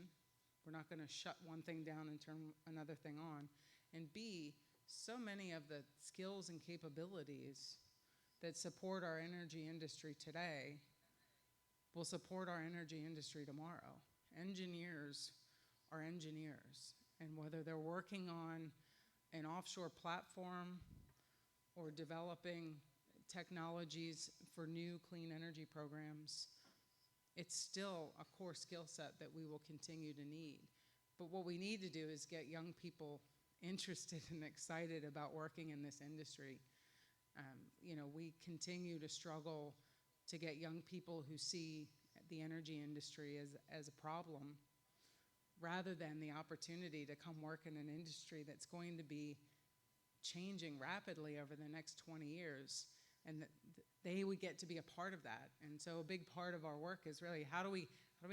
We're not going to shut one thing down and turn another thing on. And B, so many of the skills and capabilities that support our energy industry today will support our energy industry tomorrow. Engineers are engineers. And whether they're working on an offshore platform or developing technologies for new clean energy programs, it's still a core skill set that we will continue to need. But what we need to do is get young people interested and excited about working in this industry. We continue to struggle to get young people who see the energy industry as a problem, rather than the opportunity to come work in an industry that's going to be changing rapidly over the next 20 years. And they would get to be a part of that. And so a big part of our work is really how do we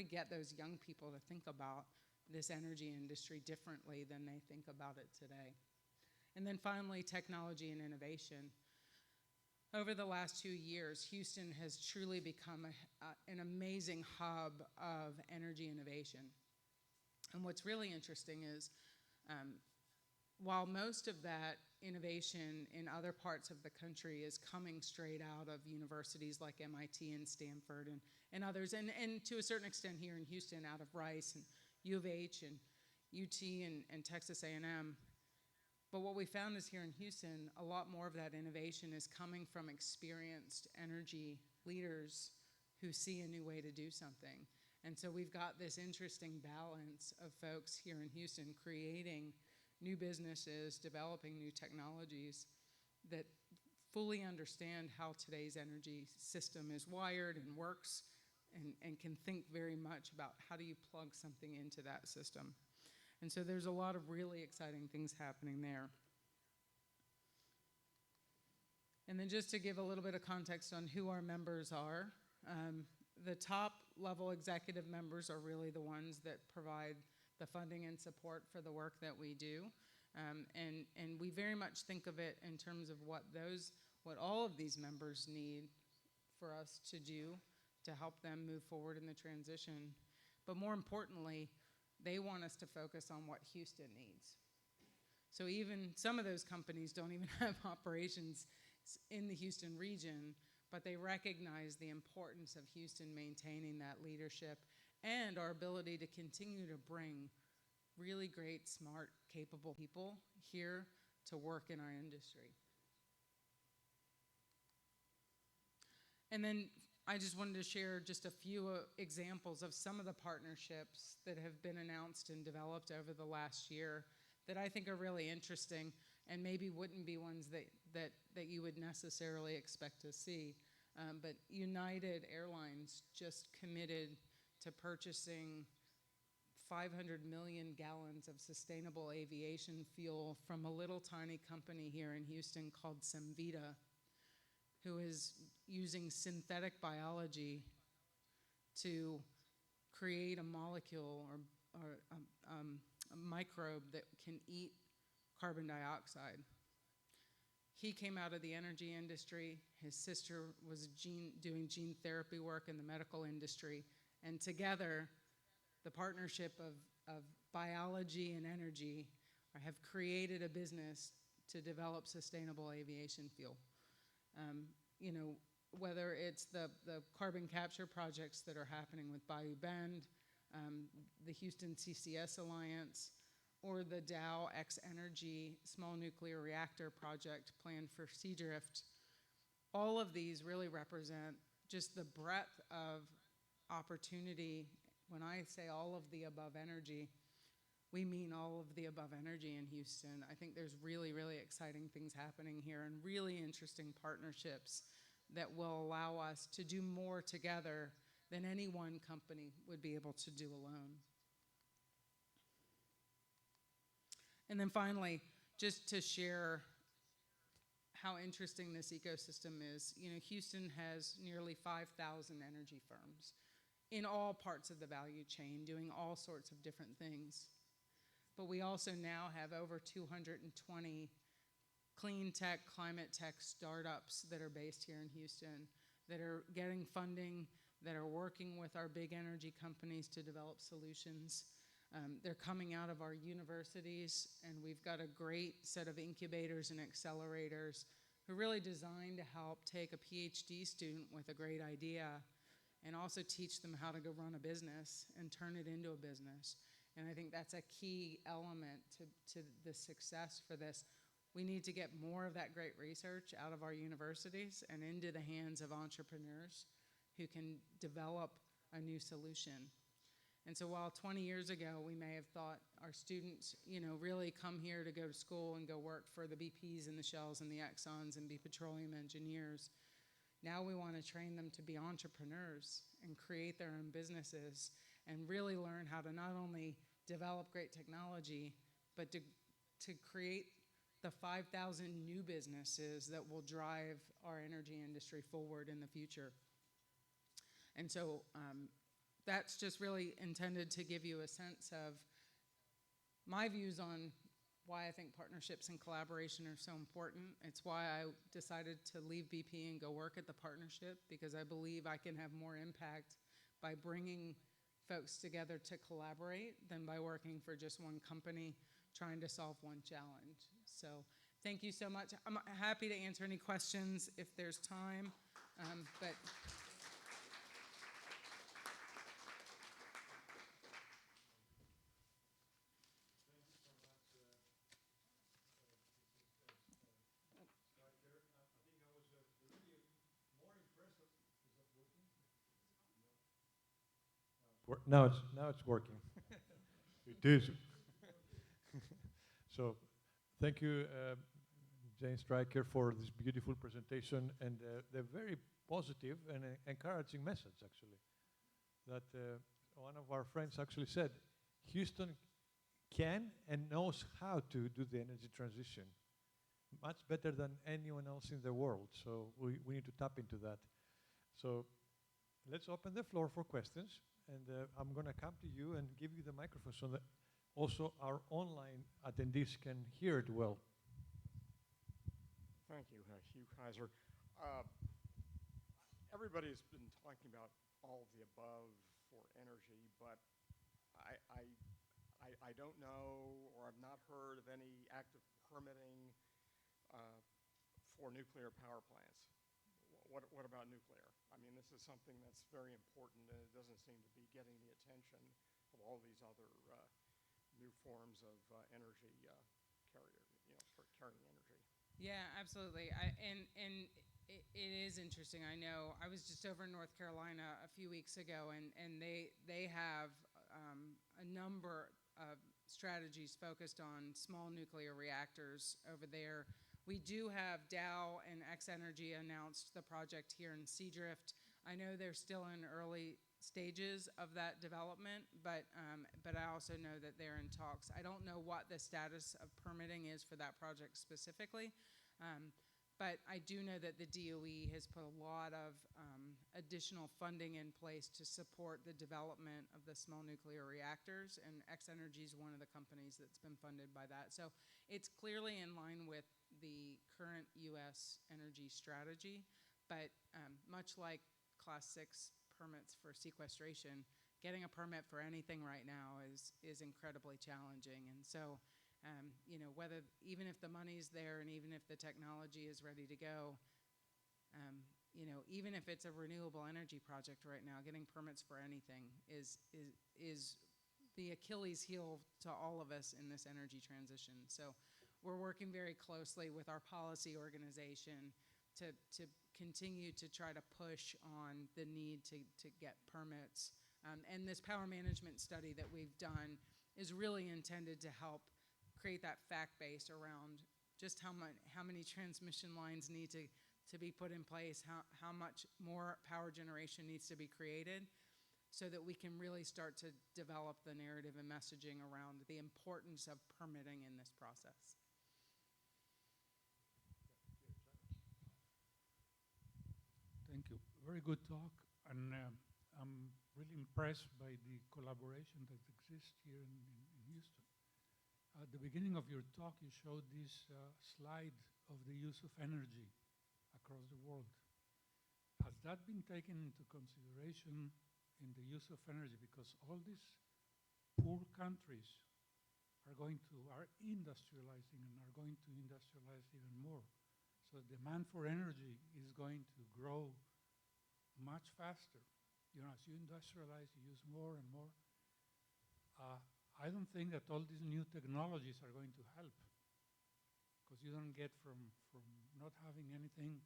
get those young people to think about this energy industry differently than they think about it today. And then finally, technology and innovation. Over the last 2 years, Houston has truly become an amazing hub of energy innovation. And what's really interesting is while most of that innovation in other parts of the country is coming straight out of universities like MIT and Stanford and others, and to a certain extent here in Houston out of Rice and U of H and UT and Texas A&M. But what we found is here in Houston, a lot more of that innovation is coming from experienced energy leaders who see a new way to do something. And so we've got this interesting balance of folks here in Houston creating new businesses, developing new technologies that fully understand how today's energy system is wired and works, and can think very much about how do you plug something into that system. And so there's a lot of really exciting things happening there. And then just to give a little bit of context on who our members are, the top level executive members are really the ones that provide the funding and support for the work that we do. And we very much think of it in terms of what all of these members need for us to do to help them move forward in the transition. But more importantly, they want us to focus on what Houston needs. So even some of those companies don't even have operations in the Houston region, but they recognize the importance of Houston maintaining that leadership and our ability to continue to bring really great, smart, capable people here to work in our industry. And then I just wanted to share just a few examples of some of the partnerships that have been announced and developed over the last year that I think are really interesting and maybe wouldn't be ones that you would necessarily expect to see. But United Airlines just committed to purchasing 500 million gallons of sustainable aviation fuel from a little tiny company here in Houston called Semvita, who is using synthetic biology to create a molecule or a microbe that can eat carbon dioxide. He came out of the energy industry. His sister was doing gene therapy work in the medical industry. And together, the partnership of biology and energy have created a business to develop sustainable aviation fuel. Whether it's the carbon capture projects that are happening with Bayou Bend, the Houston CCS Alliance, or the Dow X Energy small nuclear reactor project planned for Seadrift, all of these really represent just the breadth of opportunity. When I say all of the above energy, we mean all of the above energy in Houston. I think there's really, really exciting things happening here and really interesting partnerships that will allow us to do more together than any one company would be able to do alone. And then finally, just to share how interesting this ecosystem is, Houston has nearly 5,000 energy firms in all parts of the value chain doing all sorts of different things. But we also now have over 220 clean tech, climate tech startups that are based here in Houston that are getting funding, that are working with our big energy companies to develop solutions. They're coming out of our universities, and we've got a great set of incubators and accelerators who are really designed to help take a PhD student with a great idea and also teach them how to go run a business and turn it into a business. And I think that's a key element to the success for this. We need to get more of that great research out of our universities and into the hands of entrepreneurs who can develop a new solution. And so while 20 years ago we may have thought our students, really come here to go to school and go work for the BPs and the Shells and the Exxons and be petroleum engineers, now we want to train them to be entrepreneurs and create their own businesses and really learn how to not only develop great technology, but to create the 5,000 new businesses that will drive our energy industry forward in the future. And so that's just really intended to give you a sense of my views on why I think partnerships and collaboration are so important. It's why I decided to leave BP and go work at the partnership, because I believe I can have more impact by bringing folks together to collaborate than by working for just one company trying to solve one challenge. So thank you so much. I'm happy to answer any questions if there's time, but
Now it's working. It is. So, thank you, Jane Stricker, for this beautiful presentation and the very positive and encouraging message, actually, that one of our friends actually said, Houston can and knows how to do the energy transition much better than anyone else in the world. So we need to tap into that. So let's open the floor for questions. And I'm going to come to you and give you the microphone so that also our online attendees can hear it well.
Thank you, Hugh Kaiser. Everybody's been talking about all of the above for energy, but I don't know, or I've not heard of any active permitting for nuclear power plants. What about nuclear? I mean, this is something that's very important, and it doesn't seem to be getting the attention of all these other new forms of energy carrier, for carrying energy.
yeah, absolutely. It is interesting. I know I was just over in North Carolina a few weeks ago, and they have a number of strategies focused on small nuclear reactors over there. We do have Dow and X-Energy announced the project here in Seadrift. I know they're still in early stages of that development, but I also know that they're in talks. I don't know what the status of permitting is for that project specifically, but I do know that the DOE has put a lot of additional funding in place to support the development of the small nuclear reactors, and X-Energy is one of the companies that's been funded by that. So it's clearly in line with the current U.S. energy strategy, but much like Class 6 permits for sequestration, getting a permit for anything right now is incredibly challenging. And so, whether even if the money's there and even if the technology is ready to go, even if it's a renewable energy project right now, getting permits for anything is the Achilles heel to all of us in this energy transition. So we're working very closely with our policy organization to continue to try to push on the need to get permits. And this power management study that we've done is really intended to help create that fact base around just how many transmission lines need to be put in place, how much more power generation needs to be created, so that we can really start to develop the narrative and messaging around the importance of permitting in this process.
Thank you. Very good talk, and I'm really impressed by the collaboration that exists here in Houston. At the beginning of your talk, you showed this slide of the use of energy across the world. Has that been taken into consideration in the use of energy? Because all these poor countries are industrializing and are going to industrialize even more. So demand for energy is going to grow much faster. As you industrialize, you use more and more. I don't think that all these new technologies are going to help, because you don't get from not having anything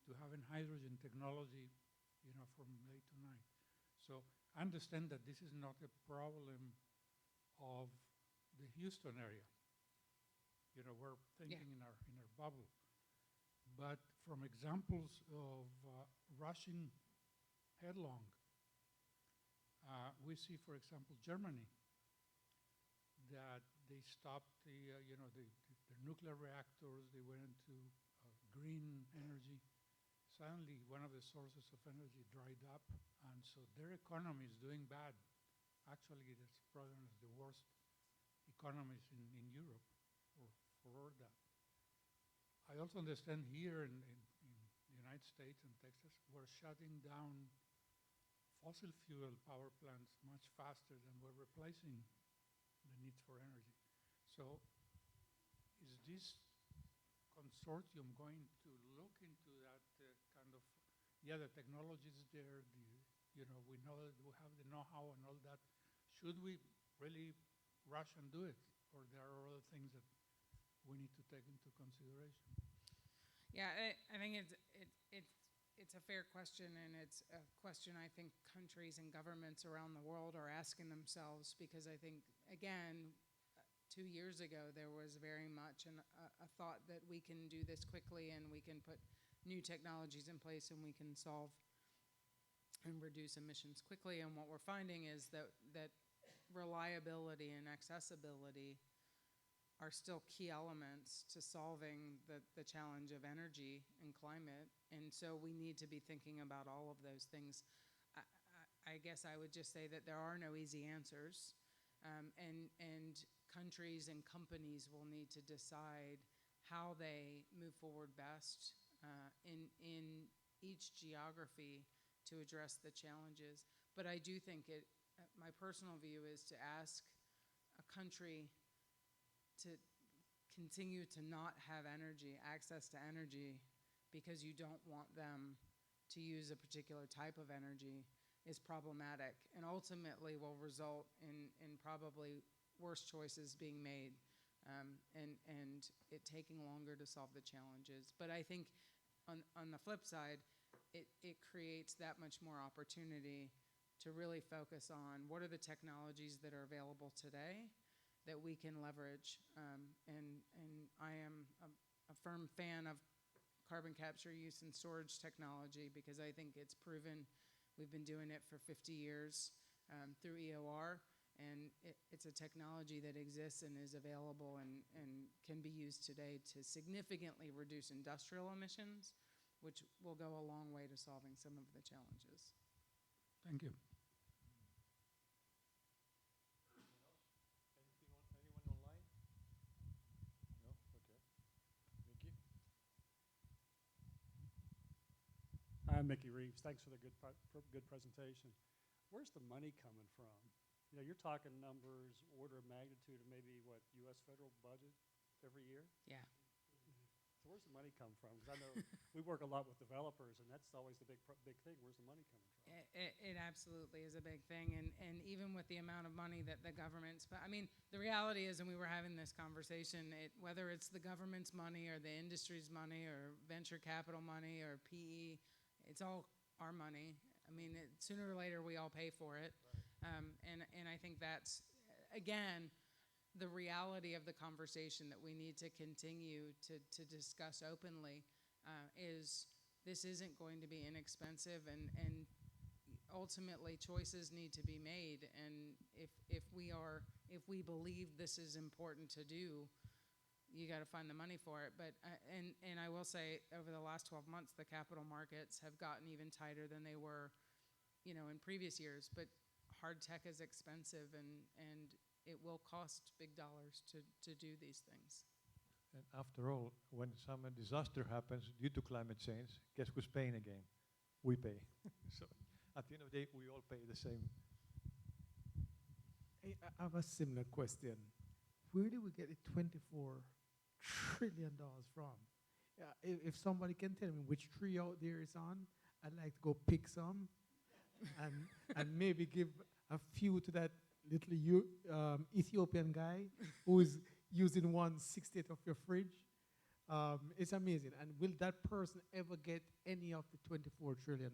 to having hydrogen technology, from day to night. So I understand that this is not a problem of the Houston area. You know, we're thinking in our bubble. But from examples of rushing headlong, we see, for example, Germany, that they stopped the nuclear reactors. They went into green energy. Suddenly, one of the sources of energy dried up, and so their economy is doing bad. Actually, it's probably one of the worst economies in Europe for that. I also understand here in the United States and Texas, we're shutting down fossil fuel power plants much faster than we're replacing the needs for energy. So is this consortium going to look into that kind of, the technology is there, we know that we have the know-how and all that. Should we really rush and do it, or there are other things that we need to take into consideration?
Yeah, I think it's a fair question, and it's a question I think countries and governments around the world are asking themselves, because I think, again, 2 years ago, there was very much a thought that we can do this quickly and we can put new technologies in place and we can solve and reduce emissions quickly. And what we're finding is that reliability and accessibility are still key elements to solving the challenge of energy and climate. And so we need to be thinking about all of those things. I guess I would just say that there are no easy answers. And countries and companies will need to decide how they move forward best in each geography to address the challenges. But I do think my personal view is to ask a country to continue to not have access to energy because you don't want them to use a particular type of energy is problematic, and ultimately will result in probably worse choices being made, and it taking longer to solve the challenges. But I think on the flip side, it creates that much more opportunity to really focus on what are the technologies that are available today that we can leverage. And I am a firm fan of carbon capture, use, and storage technology, because I think it's proven. We've been doing it for 50 years through EOR, and it's a technology that exists and is available and can be used today to significantly reduce industrial emissions, which will go a long way to solving some of the challenges.
Thank you.
Anyone online? No? Okay. Mickey?
I'm Mickey Reeves. Thanks for the good presentation. Where's the money coming from? You know, you're talking numbers, order of magnitude of maybe, what, U.S. federal budget every year?
Yeah.
So where's the money come from? Because I know we work a lot with developers, and that's always the big thing. Where's the money coming from?
It absolutely is a big thing, and even with the amount of money that the government's, I mean, the reality is, and we were having this conversation, whether it's the government's money or the industry's money or venture capital money or PE, it's all our money. I mean, sooner or later we all pay for it, right. And I think that's, again, the reality of the conversation that we need to continue to discuss openly is this isn't going to be inexpensive, and ultimately choices need to be made. And if we believe this is important to do, you got to find the money for it. But and I will say, over the last 12 months, the capital markets have gotten even tighter than they were, in previous years. But hard tech is expensive, and it will cost big dollars to do these things.
And after all, when some disaster happens due to climate change, guess who's paying again? We pay. So at the end of the day, we all pay the same.
I have a similar question. Where do we get the $24 trillion from? If somebody can tell me which tree out there is on, I'd like to go pick some and maybe give a few to that little Ethiopian guy who is using 1/60th of your fridge. It's amazing. And will that person ever get any of the $24 trillion?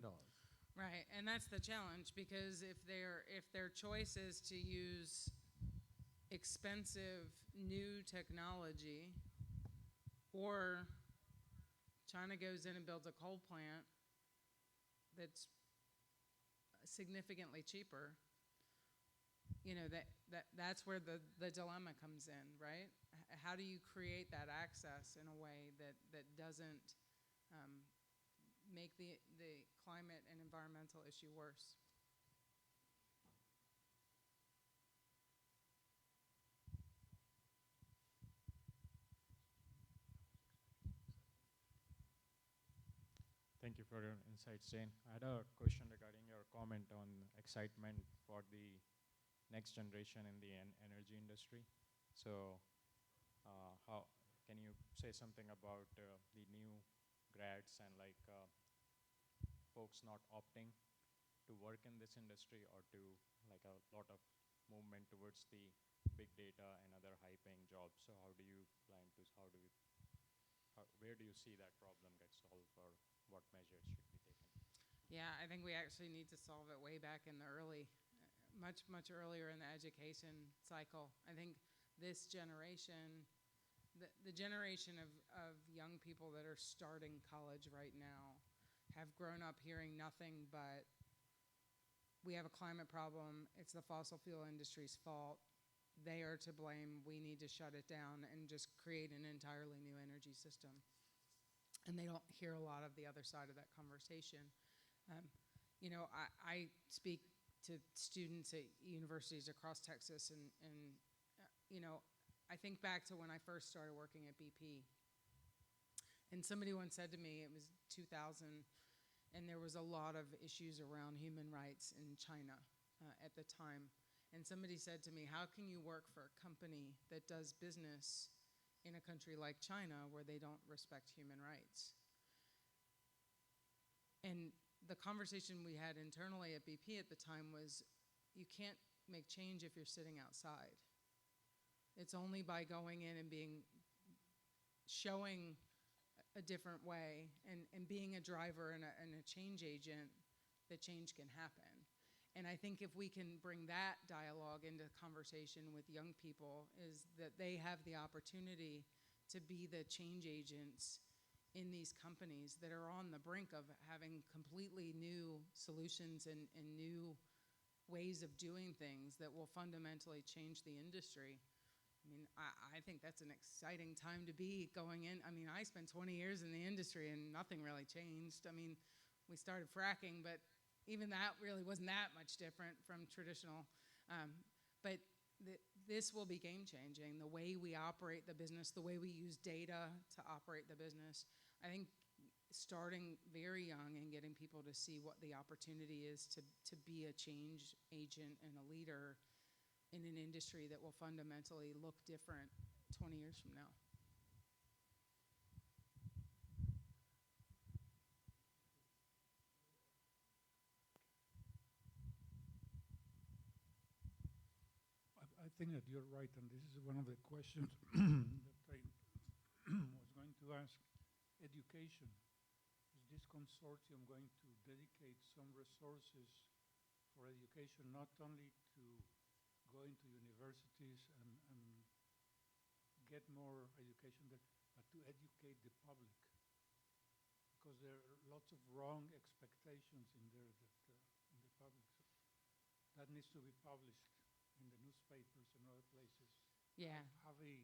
Right, and that's the challenge, because if their choice is to use expensive new technology, or China goes in and builds a coal plant that's significantly cheaper, that's where the dilemma comes in, right? How do you create that access in a way that doesn't make the climate and environmental issue worse?
Thank you for your insights, Jane. I had a question regarding your comment on excitement for the next generation in the energy industry. So how can you say something about the new grads and folks not opting to work in this industry, or to like a lot of movement towards the big data and other high-paying jobs? So how do you plan to, where do you see that problem get solved, or what measures should be taken?
Yeah, I think we actually need to solve it way back in the much earlier in the education cycle. I think this generation, the generation of young people that are starting college right now, have grown up hearing nothing but, we have a climate problem, it's the fossil fuel industry's fault, they are to blame, we need to shut it down and just create an entirely new energy system. And they don't hear a lot of the other side of that conversation. I speak to students at universities across Texas, and I think back to when I first started working at BP. And somebody once said to me, it was 2000, and there was a lot of issues around human rights in China at the time. And somebody said to me, how can you work for a company that does business in a country like China where they don't respect human rights? And the conversation we had internally at BP at the time was, you can't make change if you're sitting outside. It's only by going in and showing a different way and being a driver and a change agent that change can happen. And I think if we can bring that dialogue into conversation with young people, is that they have the opportunity to be the change agents in these companies that are on the brink of having completely new solutions and new ways of doing things that will fundamentally change the industry. I mean, I think that's an exciting time to be going in. I mean, I spent 20 years in the industry and nothing really changed. I mean, we started fracking, but even that really wasn't that much different from traditional. But this will be game changing. The way we operate the business, the way we use data to operate the business. I think starting very young and getting people to see what the opportunity is to be a change agent and a leader in an industry that will fundamentally look different 20 years from now.
I think that you're right, and this is one of the questions that I was going to ask. Education. Is this consortium going to dedicate some resources for education, not only to go into universities and get more education there, but to educate the public? Because there are lots of wrong expectations in there that in the public. So that needs to be published in the newspapers and other places.
Yeah.
Have a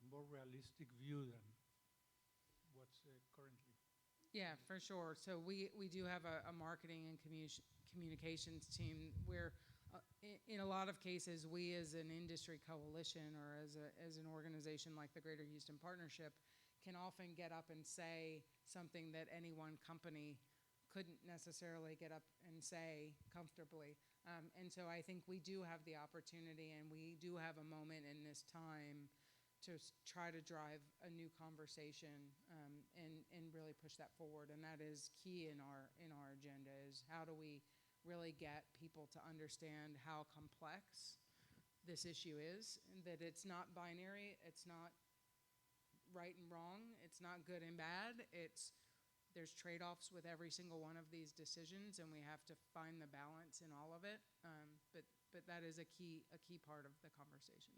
more realistic view than what's currently.
Yeah, for sure. So we do have a marketing and communications team where in a lot of cases, we as an industry coalition or as an organization like the Greater Houston Partnership can often get up and say something that any one company couldn't necessarily get up and say comfortably. And so I think we do have the opportunity, and we do have a moment in this time to try to drive a new conversation and really push that forward. And that is key in our agenda, is how do we really get people to understand how complex this issue is, and that it's not binary, it's not right and wrong, it's not good and bad, it's there's trade-offs with every single one of these decisions, and we have to find the balance in all of it. But that is a key part of the conversation.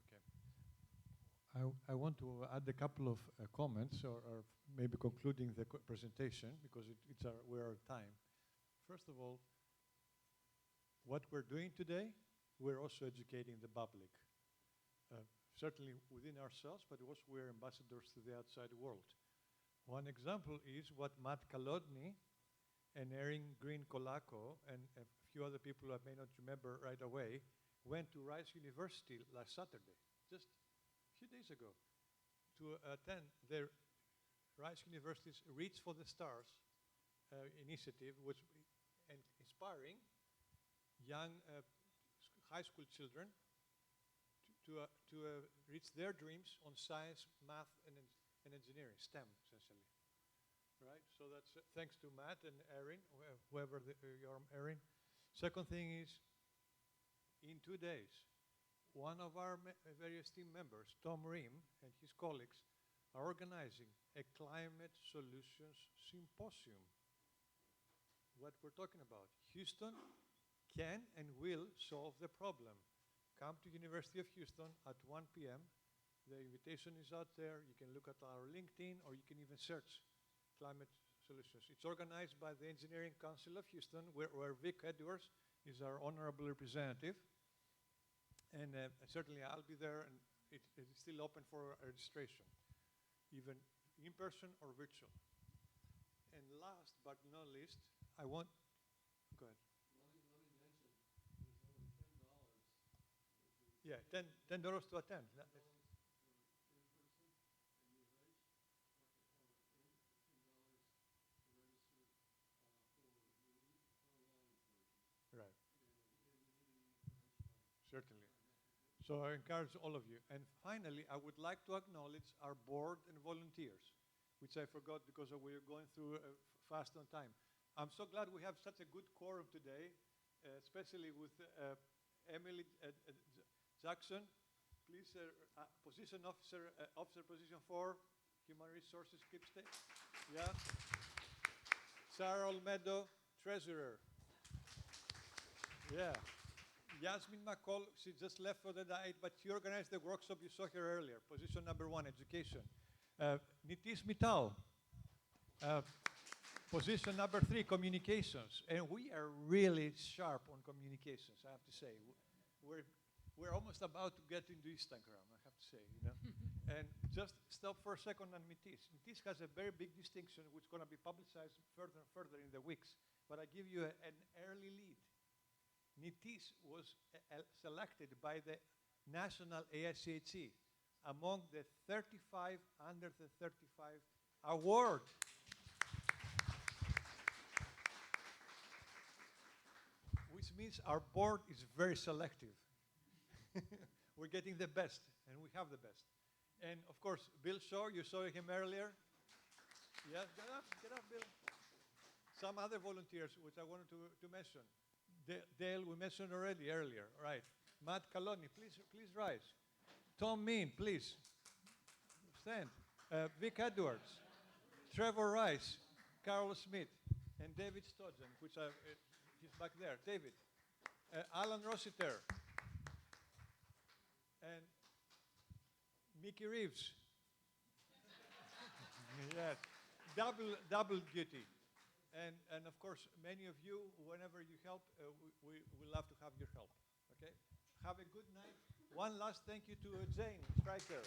Okay. I want to add a couple of comments, or maybe concluding the presentation, because we're out of time. First of all, what we're doing today, we're also educating the public. Certainly within ourselves, but also we're ambassadors to the outside world. One example is what Matt Kalodny and Erin Green Kolako and a few other people I may not remember right away went to Rice University last Saturday, just a few days ago, to attend their Rice University's Reach for the Stars initiative, which inspiring young high school children to reach their dreams on science, math, and engineering, STEM, essentially. Right? So that's thanks to Matt and Erin, whoever you're Erin. Second thing is, in 2 days, one of our very esteemed members, Tom Ream, and his colleagues are organizing a climate solutions symposium. What we're talking about, Houston can and will solve the problem. Come to University of Houston at 1 p.m. The invitation is out there. You can look at our LinkedIn, or you can even search climate solutions. It's organized by the Engineering Council of Houston, where Vic Edwards is our honorable representative. And certainly I'll be there, and it is still open for registration, even in person or virtual. And last but not least, I want, go ahead. Yeah, $10 to attend. Right. Certainly. So I encourage all of you. And finally, I would like to acknowledge our board and volunteers, which I forgot because we were going through fast on time. I'm so glad we have such a good quorum today, especially with Emily Jackson, please, position officer, officer position 4, Human Resources, Keep State. Yeah. Sarah Olmedo, treasurer. Yeah. Yasmin McCall, she just left for the night, but she organized the workshop you saw here earlier. Position number 1, education. Nitish Mittal, position number 3, communications. And we are really sharp on communications, I have to say. We're almost about to get into Instagram, I have to say, you know. And just stop for a second on Nitish. Nitish has a very big distinction, which is going to be publicized further and further in the weeks. But I give you an early lead. Nitish was selected by the National ASHE among the 35 under the 35 award. Which means our board is very selective. We're getting the best, and we have the best. And of course, Bill Shaw, you saw him earlier. Yes, get up, Bill. Some other volunteers, which I wanted to mention. Dale, we mentioned already earlier, right? Matt Kalodny, please rise. Tom Mean, please stand. Vic Edwards, Trevor Rice, Carol Smith, and David Stodgen, which he's back there. David, Alan Rossiter, and Mickey Reeves. Yes, double duty. And of course, many of you, whenever you help, we love to have your help, okay? Have a good night. One last thank you to Jane Stricker.